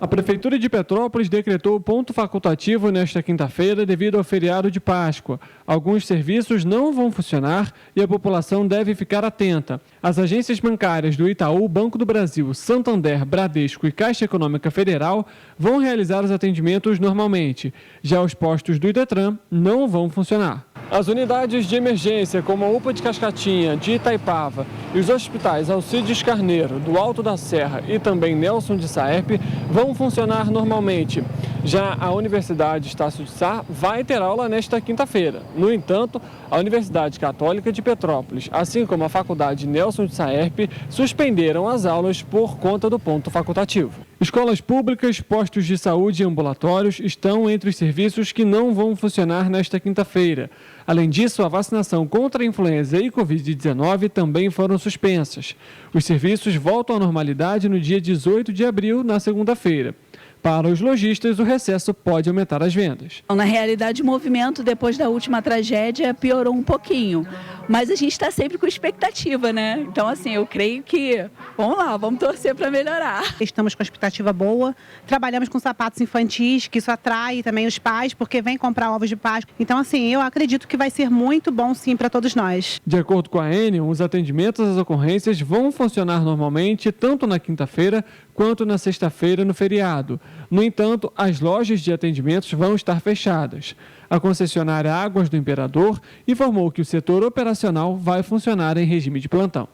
A Prefeitura de Petrópolis decretou ponto facultativo nesta quinta-feira devido ao feriado de Páscoa. Alguns serviços não vão funcionar e a população deve ficar atenta. As agências bancárias do Itaú, Banco do Brasil, Santander, Bradesco e Caixa Econômica Federal vão realizar os atendimentos normalmente. Já os postos do Idetran não vão funcionar. As unidades de emergência, como a UPA de Cascatinha, de Itaipava, e os hospitais Alcides Carneiro, do Alto da Serra e também Nelson de Saerpe, vão funcionar normalmente. Já a Universidade Estácio de Sá vai ter aula nesta quinta-feira. No entanto, a Universidade Católica de Petrópolis, assim como a Faculdade Nelson de Saerpe, suspenderam as aulas por conta do ponto facultativo. Escolas públicas, postos de saúde e ambulatórios estão entre os serviços que não vão funcionar nesta quinta-feira. Além disso, a vacinação contra a influenza e Covid-19 também foram suspensas. Os serviços voltam à normalidade no dia 18 de abril, na segunda-feira. Para os lojistas, o recesso pode aumentar as vendas. Na realidade, o movimento depois da última tragédia piorou um pouquinho, mas a gente está sempre com expectativa, né? Então, assim, eu creio que, vamos lá, vamos torcer para melhorar. Estamos com expectativa boa, trabalhamos com sapatos infantis, que isso atrai também os pais, porque vêm comprar ovos de Páscoa. Então, assim, eu acredito que vai ser muito bom, sim, para todos nós. De acordo com a Enion, os atendimentos às ocorrências vão funcionar normalmente, tanto na quinta-feira quanto na sexta-feira no feriado. No entanto, as lojas de atendimentos vão estar fechadas. A concessionária Águas do Imperador informou que o setor operacional vai funcionar em regime de plantão.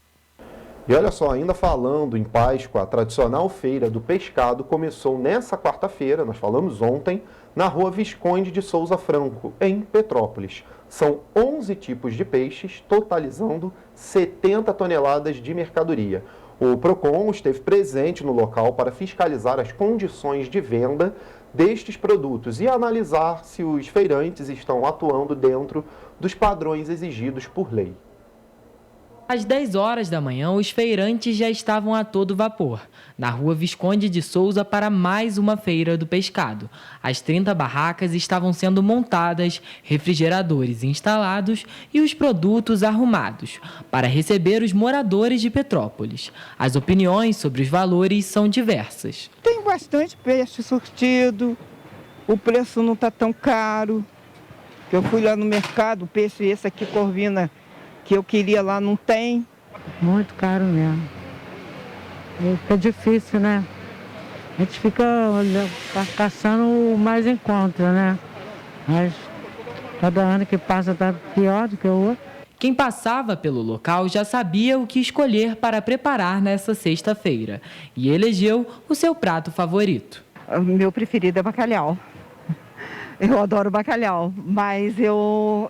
E olha só, ainda falando em Páscoa, a tradicional feira do pescado começou nessa quarta-feira, nós falamos ontem, na rua Visconde de Souza Franco, em Petrópolis. São 11 tipos de peixes, totalizando 70 toneladas de mercadoria. O PROCON esteve presente no local para fiscalizar as condições de venda destes produtos e analisar se os feirantes estão atuando dentro dos padrões exigidos por lei. Às 10 horas da manhã, os feirantes já estavam a todo vapor, na rua Visconde de Souza, para mais uma feira do pescado. As 30 barracas estavam sendo montadas, refrigeradores instalados e os produtos arrumados, para receber os moradores de Petrópolis. As opiniões sobre os valores são diversas. Tem bastante peixe sortido, o preço não está tão caro. Eu fui lá no mercado, o peixe esse aqui, corvina, que eu queria lá, não tem. Muito caro mesmo. Fica difícil, né? A gente fica caçando o mais em conta, né? Mas cada ano que passa está pior do que o outro. Quem passava pelo local já sabia o que escolher para preparar nessa sexta-feira e elegeu o seu prato favorito. O meu preferido é bacalhau. Eu adoro bacalhau, mas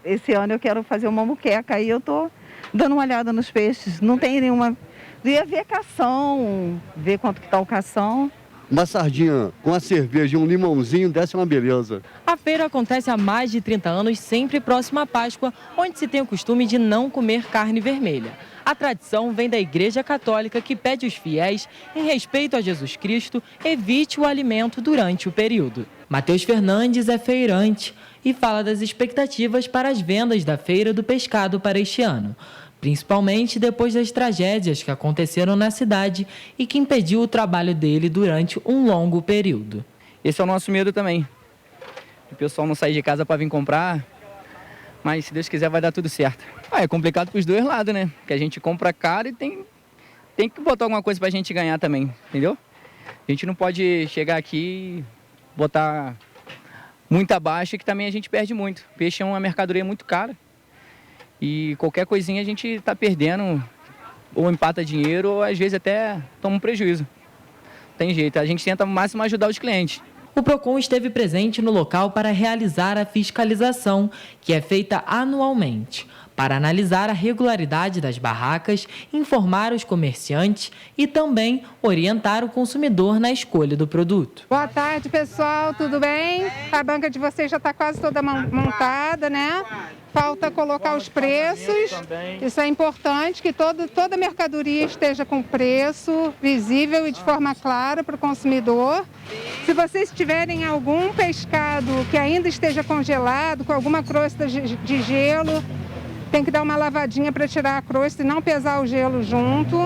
esse ano eu quero fazer uma moqueca e eu tô dando uma olhada nos peixes. Não tem nenhuma... Ia ver cação, ver quanto que tá o cação. Uma sardinha com a cerveja e um limãozinho, dessa é uma beleza. A feira acontece há mais de 30 anos, sempre próxima à Páscoa, onde se tem o costume de não comer carne vermelha. A tradição vem da Igreja Católica, que pede aos fiéis, em respeito a Jesus Cristo, evite o alimento durante o período. Matheus Fernandes é feirante e fala das expectativas para as vendas da Feira do Pescado para este ano, principalmente depois das tragédias que aconteceram na cidade e que impediu o trabalho dele durante um longo período. Esse é o nosso medo também. O pessoal não sair de casa para vir comprar, mas se Deus quiser vai dar tudo certo. É complicado para os dois lados, né? Porque a gente compra caro e tem que botar alguma coisa para a gente ganhar também, entendeu? A gente não pode chegar aqui e botar muito abaixo, que também a gente perde muito. Peixe é uma mercadoria muito cara e qualquer coisinha a gente está perdendo, ou empata dinheiro, ou às vezes até toma um prejuízo. Tem jeito, a gente tenta ao máximo ajudar os clientes. O PROCON esteve presente no local para realizar a fiscalização, que é feita anualmente, para analisar a regularidade das barracas, informar os comerciantes e também orientar o consumidor na escolha do produto. Boa tarde, pessoal, tudo bem? A banca de vocês já está quase toda montada, né? Falta colocar os preços, isso é importante, que toda mercadoria esteja com preço visível e de forma clara para o consumidor. Se vocês tiverem algum pescado que ainda esteja congelado, com alguma crosta de gelo, tem que dar uma lavadinha para tirar a crosta e não pesar o gelo junto,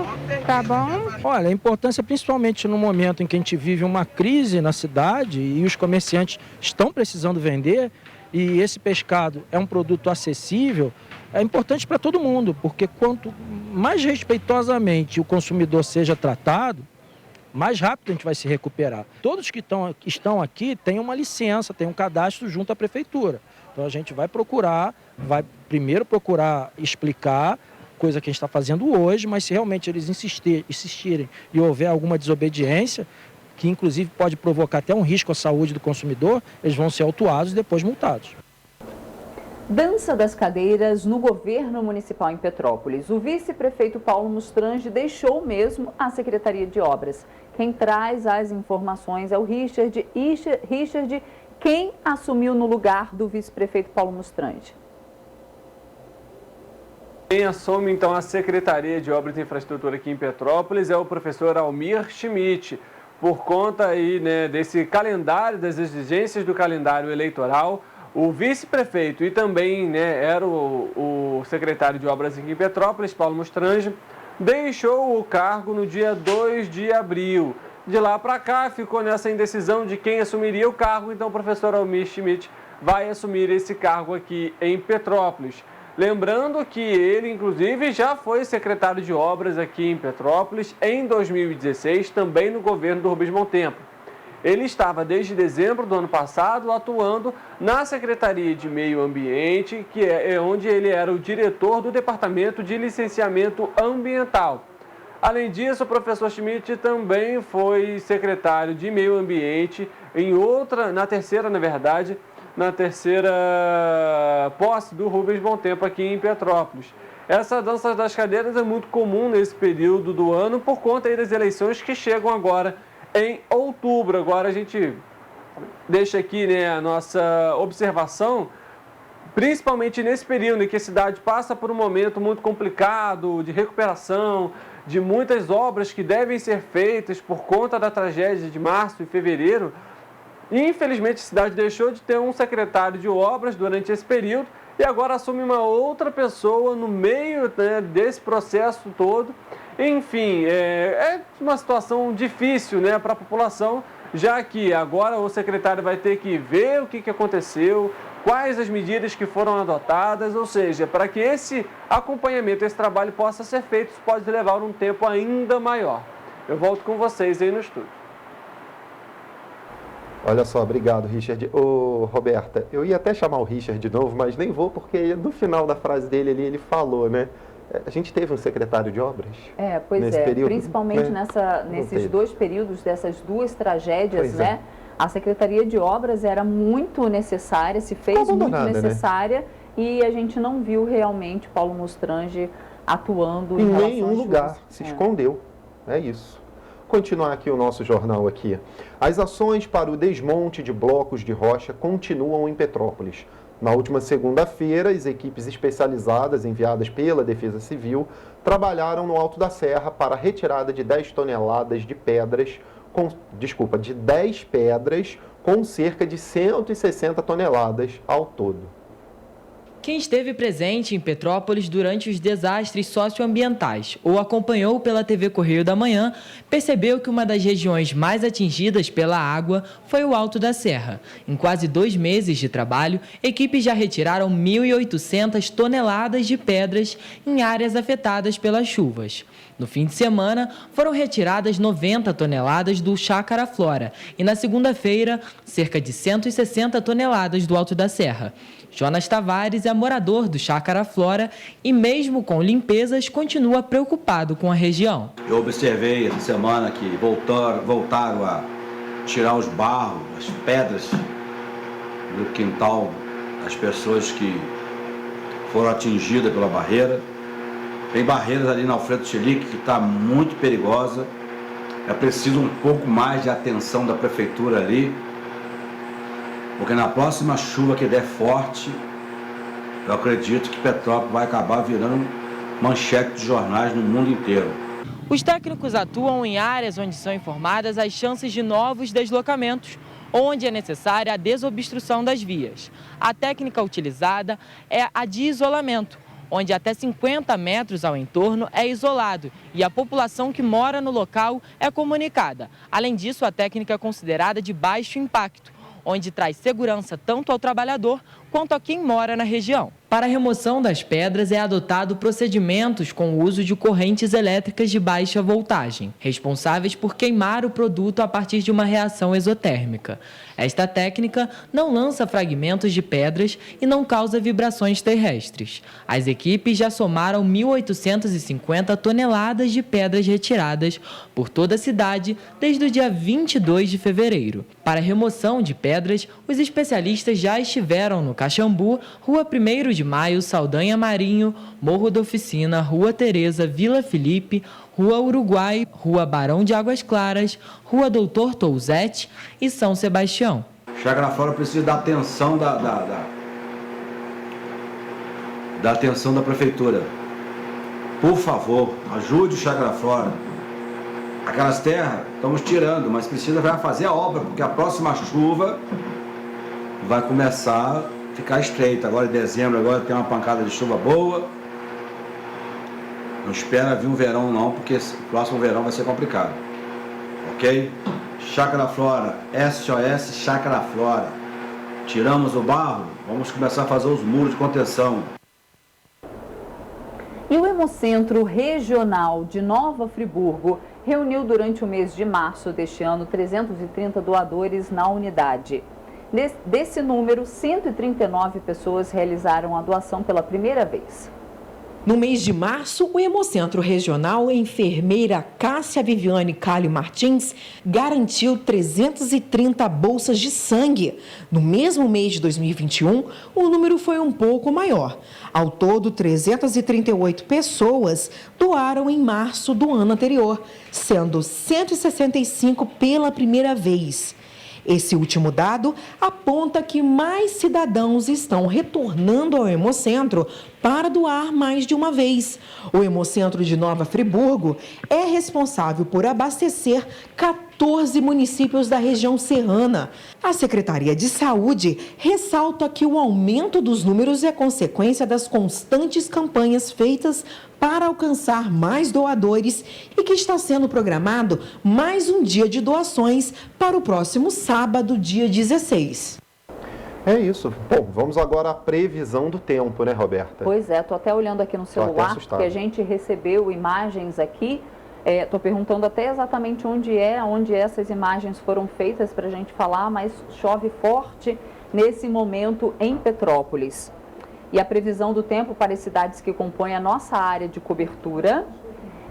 tá bom? Olha, a importância principalmente no momento em que a gente vive uma crise na cidade e os comerciantes estão precisando vender e esse pescado é um produto acessível, é importante para todo mundo, porque quanto mais respeitosamente o consumidor seja tratado, mais rápido a gente vai se recuperar. Todos que estão aqui têm uma licença, têm um cadastro junto à prefeitura. Então a gente vai primeiro procurar explicar, coisa que a gente está fazendo hoje, mas se realmente eles insistirem e houver alguma desobediência, que inclusive pode provocar até um risco à saúde do consumidor, eles vão ser autuados e depois multados. Dança das cadeiras no governo municipal em Petrópolis. O vice-prefeito Paulo Mustrange deixou mesmo a Secretaria de Obras. Quem traz as informações é o Richard. Richard, quem assumiu no lugar do vice-prefeito Paulo Mustrange? Quem assume então a Secretaria de Obras e Infraestrutura aqui em Petrópolis é o professor Almir Schmidt. Por conta aí, né, desse calendário, das exigências do calendário eleitoral, o vice-prefeito e também, né, era o secretário de Obras aqui em Petrópolis, Paulo Mustrange, deixou o cargo no dia 2 de abril. De lá para cá ficou nessa indecisão de quem assumiria o cargo, então o professor Almir Schmidt vai assumir esse cargo aqui em Petrópolis. Lembrando que ele, inclusive, já foi secretário de Obras aqui em Petrópolis em 2016, também no governo do Rubens Montempo. Ele estava desde dezembro do ano passado atuando na Secretaria de Meio Ambiente, que é onde ele era o diretor do Departamento de Licenciamento Ambiental. Além disso, o professor Schmidt também foi secretário de Meio Ambiente na terceira posse do Rubens Montempo aqui em Petrópolis. Essa dança das cadeiras é muito comum nesse período do ano por conta aí das eleições que chegam agora em outubro. Agora a gente deixa aqui, né, a nossa observação, principalmente nesse período em que a cidade passa por um momento muito complicado de recuperação, de muitas obras que devem ser feitas por conta da tragédia de março e fevereiro. Infelizmente, a cidade deixou de ter um secretário de obras durante esse período e agora assume uma outra pessoa no meio, né, desse processo todo. Enfim, é uma situação difícil, né, para a população, já que agora o secretário vai ter que ver o que aconteceu, quais as medidas que foram adotadas, ou seja, para que esse acompanhamento, esse trabalho possa ser feito, isso pode levar um tempo ainda maior. Eu volto com vocês aí no estúdio. Olha só, obrigado, Richard. Ô, Roberta, eu ia até chamar o Richard de novo, mas nem vou, porque no final da frase dele ali, ele falou, né? A gente teve um secretário de obras? Pois é, período, principalmente né? nesses dois períodos, dessas duas tragédias, Pois né? A Secretaria de Obras era muito necessária, se fez muito necessária, né? E a gente não viu realmente Paulo Mustrange atuando em nenhum lugar, se escondeu, é isso. Continuar aqui o nosso jornal aqui. As ações para o desmonte de blocos de rocha continuam em Petrópolis. Na última segunda-feira, as equipes especializadas enviadas pela Defesa Civil trabalharam no Alto da Serra para a retirada de 10 toneladas de pedras, de 10 pedras com cerca de 160 toneladas ao todo. Quem esteve presente em Petrópolis durante os desastres socioambientais ou acompanhou pela TV Correio da Manhã, percebeu que uma das regiões mais atingidas pela água foi o Alto da Serra. Em quase 2 meses de trabalho, equipes já retiraram 1.800 toneladas de pedras em áreas afetadas pelas chuvas. No fim de semana, foram retiradas 90 toneladas do Chácara Flora e, na segunda-feira, cerca de 160 toneladas do Alto da Serra. Jonas Tavares é morador do Chácara Flora e, mesmo com limpezas, continua preocupado com a região. Eu observei essa semana que voltaram a tirar os barros, as pedras do quintal das pessoas que foram atingidas pela barreira. Tem barreiras ali na Alfredo Chelic que está muito perigosa. É preciso um pouco mais de atenção da prefeitura ali, porque na próxima chuva que der forte, eu acredito que Petrópolis vai acabar virando manchete de jornais no mundo inteiro. Os técnicos atuam em áreas onde são informadas as chances de novos deslocamentos, onde é necessária a desobstrução das vias. A técnica utilizada é a de isolamento, onde até 50 metros ao entorno é isolado e a população que mora no local é comunicada. Além disso, a técnica é considerada de baixo impacto, onde traz segurança tanto ao trabalhador quanto a quem mora na região. Para a remoção das pedras é adotado procedimentos com o uso de correntes elétricas de baixa voltagem, responsáveis por queimar o produto a partir de uma reação exotérmica. Esta técnica não lança fragmentos de pedras e não causa vibrações terrestres. As equipes já somaram 1.850 toneladas de pedras retiradas por toda a cidade desde o dia 22 de fevereiro. Para a remoção de pedras, os especialistas já estiveram no Caxambu, Rua 1º de Maio, Saldanha Marinho, Morro da Oficina, Rua Tereza, Vila Felipe, Rua Uruguai, Rua Barão de Águas Claras, Rua Doutor Touzete e São Sebastião. Chácara Flora precisa da atenção da atenção da prefeitura. Por favor, ajude o Chácara Flora. Aquelas terras estamos tirando, mas precisa fazer a obra, porque a próxima chuva vai começar a ficar estreita. Agora em dezembro, agora tem uma pancada de chuva boa. Não espera vir um verão não, porque o próximo verão vai ser complicado. Ok? Chácara Flora, SOS Chácara Flora. Tiramos o barro, vamos começar a fazer os muros de contenção. E o Hemocentro Regional de Nova Friburgo reuniu durante o mês de março deste ano 330 doadores na unidade. Desse número, 139 pessoas realizaram a doação pela primeira vez. No mês de março, o Hemocentro Regional, a enfermeira Cássia Viviane Calho Martins, garantiu 330 bolsas de sangue. No mesmo mês de 2021, o número foi um pouco maior. Ao todo, 338 pessoas doaram em março do ano anterior, sendo 165 pela primeira vez. Esse último dado aponta que mais cidadãos estão retornando ao Hemocentro para doar mais de uma vez. O Hemocentro de Nova Friburgo é responsável por abastecer 14 municípios da região serrana. A Secretaria de Saúde ressalta que o aumento dos números é consequência das constantes campanhas feitas para alcançar mais doadores e que está sendo programado mais um dia de doações para o próximo sábado, dia 16. É isso. Bom, vamos agora à previsão do tempo, né, Roberta? Pois é, estou até olhando aqui no celular, porque a gente recebeu imagens aqui. Estou perguntando até exatamente onde essas imagens foram feitas para a gente falar, mas chove forte nesse momento em Petrópolis. E a previsão do tempo para as cidades que compõem a nossa área de cobertura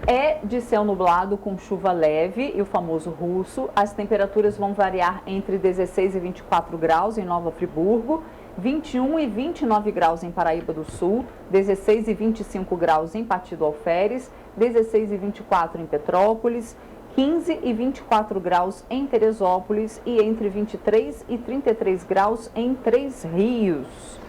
é de céu nublado com chuva leve e o famoso russo. As temperaturas vão variar entre 16 e 24 graus em Nova Friburgo, 21 e 29 graus em Paraíba do Sul, 16 e 25 graus em Pati do Alferes, 16 e 24 em Petrópolis, 15 e 24 graus em Teresópolis e entre 23 e 33 graus em Três Rios.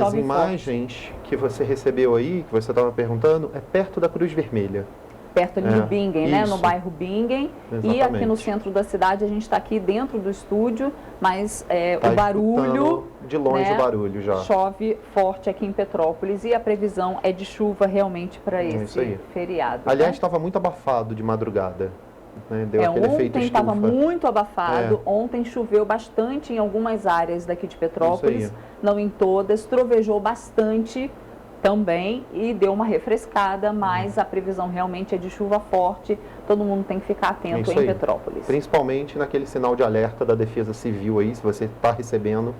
As imagens que você recebeu aí, que você estava perguntando, é perto da Cruz Vermelha. Perto ali de Bingen, né? No bairro Bingen. Exatamente. E aqui no centro da cidade, a gente está aqui dentro do estúdio, mas o barulho... De longe, né, o barulho já. Chove forte aqui em Petrópolis e a previsão é de chuva realmente para esse feriado. Aliás, estava muito abafado de madrugada. Né? Deu aquele efeito ontem estufa. estava muito abafado, ontem choveu bastante em algumas áreas daqui de Petrópolis, não em todas, trovejou bastante também e deu uma refrescada, mas a previsão realmente é de chuva forte, todo mundo tem que ficar atento em Petrópolis. Principalmente naquele sinal de alerta da Defesa Civil aí, se você está recebendo,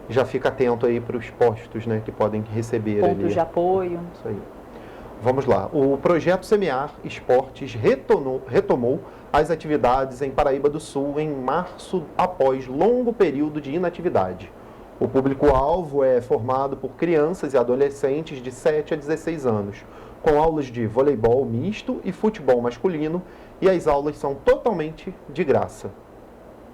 já fica atento aí para os postos, né, que podem receber pontos de apoio. Isso aí. Vamos lá. O projeto Semear Esportes retomou as atividades em Paraíba do Sul em março, após longo período de inatividade. O público-alvo é formado por crianças e adolescentes de 7 a 16 anos, com aulas de voleibol misto e futebol masculino, e as aulas são totalmente de graça.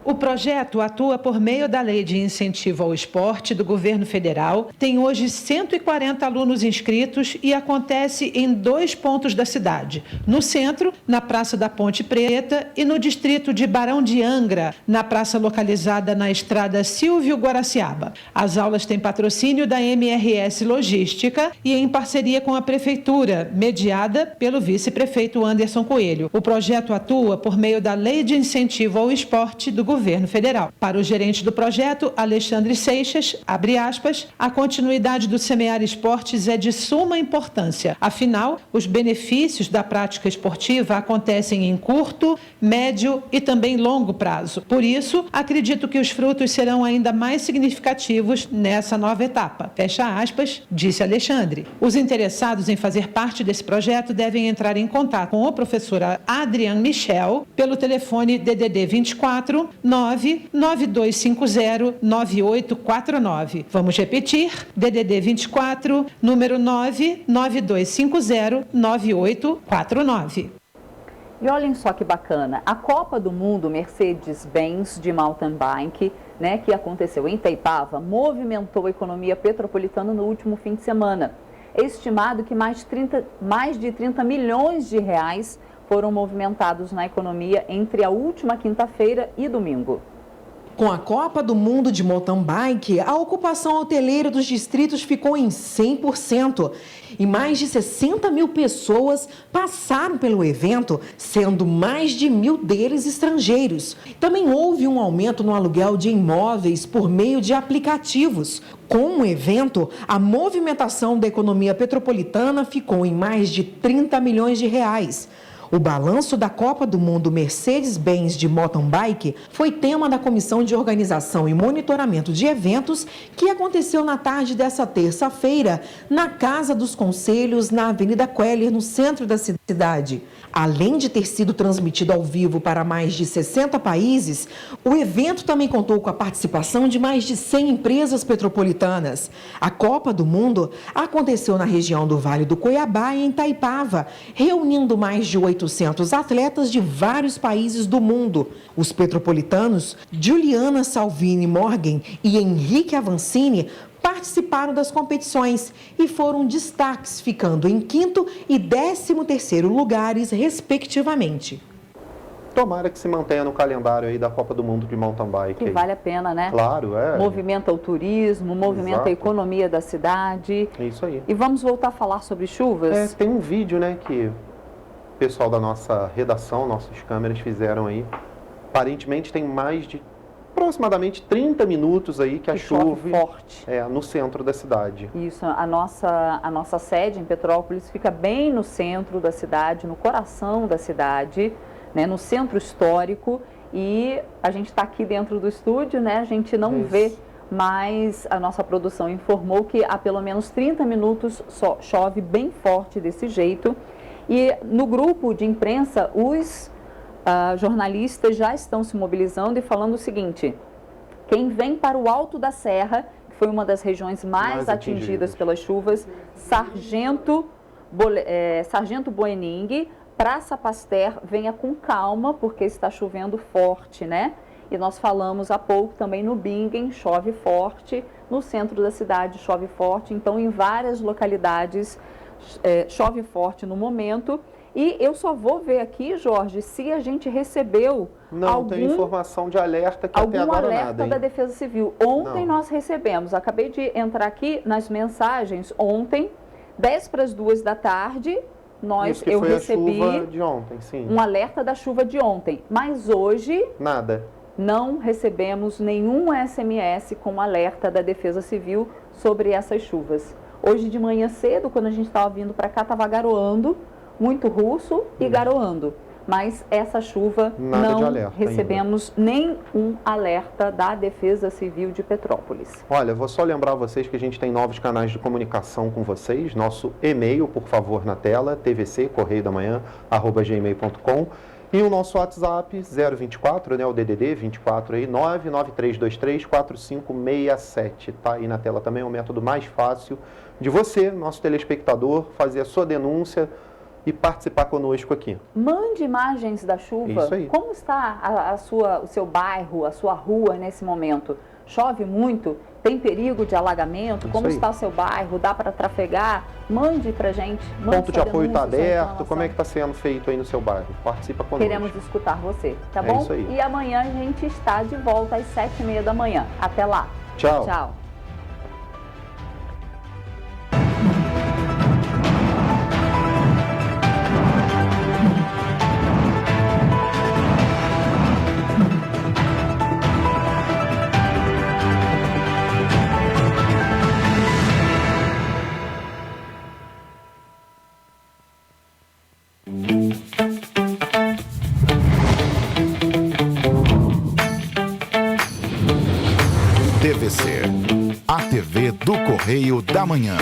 O projeto atua por meio da Lei de Incentivo ao Esporte do Governo Federal, tem hoje 140 alunos inscritos e acontece em 2 pontos da cidade, no centro, na Praça da Ponte Preta, e no distrito de Barão de Angra, na praça localizada na estrada Silvio Guaraciaba. As aulas têm patrocínio da MRS Logística e em parceria com a Prefeitura, mediada pelo vice-prefeito Anderson Coelho. O projeto atua por meio da Lei de Incentivo ao Esporte do Governo Federal. Para o gerente do projeto, Alexandre Seixas, abre aspas, a continuidade do Semear Esportes é de suma importância. Afinal, os benefícios da prática esportiva acontecem em curto, médio e também longo prazo. Por isso, acredito que os frutos serão ainda mais significativos nessa nova etapa. Fecha aspas, disse Alexandre. Os interessados em fazer parte desse projeto devem entrar em contato com a professora Adriane Michel pelo telefone DDD 24 99250 9849. Vamos repetir, DDD 24, número 99250 9849. E olhem só que bacana, a Copa do Mundo Mercedes-Benz de Mountain Bike, né, que aconteceu em Itaipava, movimentou a economia petropolitana no último fim de semana. É estimado que mais de 30 milhões de reais foram movimentados na economia entre a última quinta-feira e domingo. Com a Copa do Mundo de Mountain Bike, a ocupação hoteleira dos distritos ficou em 100% e mais de 60 mil pessoas passaram pelo evento, sendo mais de 1.000 deles estrangeiros. Também houve um aumento no aluguel de imóveis por meio de aplicativos. Com o evento, a movimentação da economia petropolitana ficou em mais de 30 milhões de reais. O balanço da Copa do Mundo Mercedes-Benz de Mountain Bike foi tema da Comissão de Organização e Monitoramento de Eventos, que aconteceu na tarde dessa terça-feira na Casa dos Conselhos, na Avenida Queller, no centro da cidade. Além de ter sido transmitido ao vivo para mais de 60 países, o evento também contou com a participação de mais de 100 empresas petropolitanas. A Copa do Mundo aconteceu na região do Vale do Cuiabá e em Itaipava, reunindo mais de 800 atletas de vários países do mundo. Os petropolitanos Juliana Salvini Morgan e Henrique Avancini participaram das competições e foram destaques, ficando em 5º e 13º lugares, respectivamente. Tomara que se mantenha no calendário aí da Copa do Mundo de Mountain Bike. Que vale a pena, né? Claro, é. Movimenta o turismo, movimenta Exato. A economia da cidade. É isso aí. E vamos voltar a falar sobre chuvas? Tem um vídeo, né, que o pessoal da nossa redação, nossas câmeras fizeram aí. Aparentemente tem mais de aproximadamente 30 minutos aí que a chove forte. No centro da cidade. Isso, a nossa sede em Petrópolis fica bem no centro da cidade, no coração da cidade, né, no centro histórico, e a gente está aqui dentro do estúdio, né, a gente não vê, mas a nossa produção informou que há pelo menos 30 minutos só chove bem forte desse jeito, e no grupo de imprensa os jornalistas já estão se mobilizando e falando o seguinte: quem vem para o Alto da Serra, que foi uma das regiões mais atingidas pelas chuvas, Sargento Boening, Praça Pasteur, venha com calma, porque está chovendo forte, né? E nós falamos há pouco também no Bingen, chove forte, no centro da cidade chove forte, então em várias localidades chove forte no momento. E eu só vou ver aqui, Jorge, se a gente recebeu tem informação de alerta que até agora nada. Algum alerta da Defesa Civil. Ontem nós recebemos, acabei de entrar aqui nas mensagens, ontem, 1:10 da tarde, eu recebi a chuva de ontem, sim. Um alerta da chuva de ontem. Mas hoje nada. Não recebemos nenhum SMS com alerta da Defesa Civil sobre essas chuvas. Hoje de manhã cedo, quando a gente estava vindo para cá, estava garoando, muito russo e garoando. Mas essa chuva não recebemos nenhum alerta da Defesa Civil de Petrópolis. Olha, vou só lembrar vocês que a gente tem novos canais de comunicação com vocês. Nosso e-mail, por favor, na tela, tvc@gmail.com. E o nosso WhatsApp, 024, né, o DDD 24 aí, 993234567. Tá aí na tela também, é o método mais fácil de você, nosso telespectador, fazer a sua denúncia e participar conosco aqui. Mande imagens da chuva. Isso aí. Como está o seu bairro, a sua rua nesse momento? Chove muito? Tem perigo de alagamento? Como está o seu bairro? Dá para trafegar? Mande para a gente. Ponto de apoio está aberto. Como é que está sendo feito aí no seu bairro? Participa conosco. Queremos escutar você, tá bom? Isso aí. E amanhã a gente está de volta às 7h30 da manhã. Até lá. Tchau. Tchau. TVC, a TV do Correio da Manhã.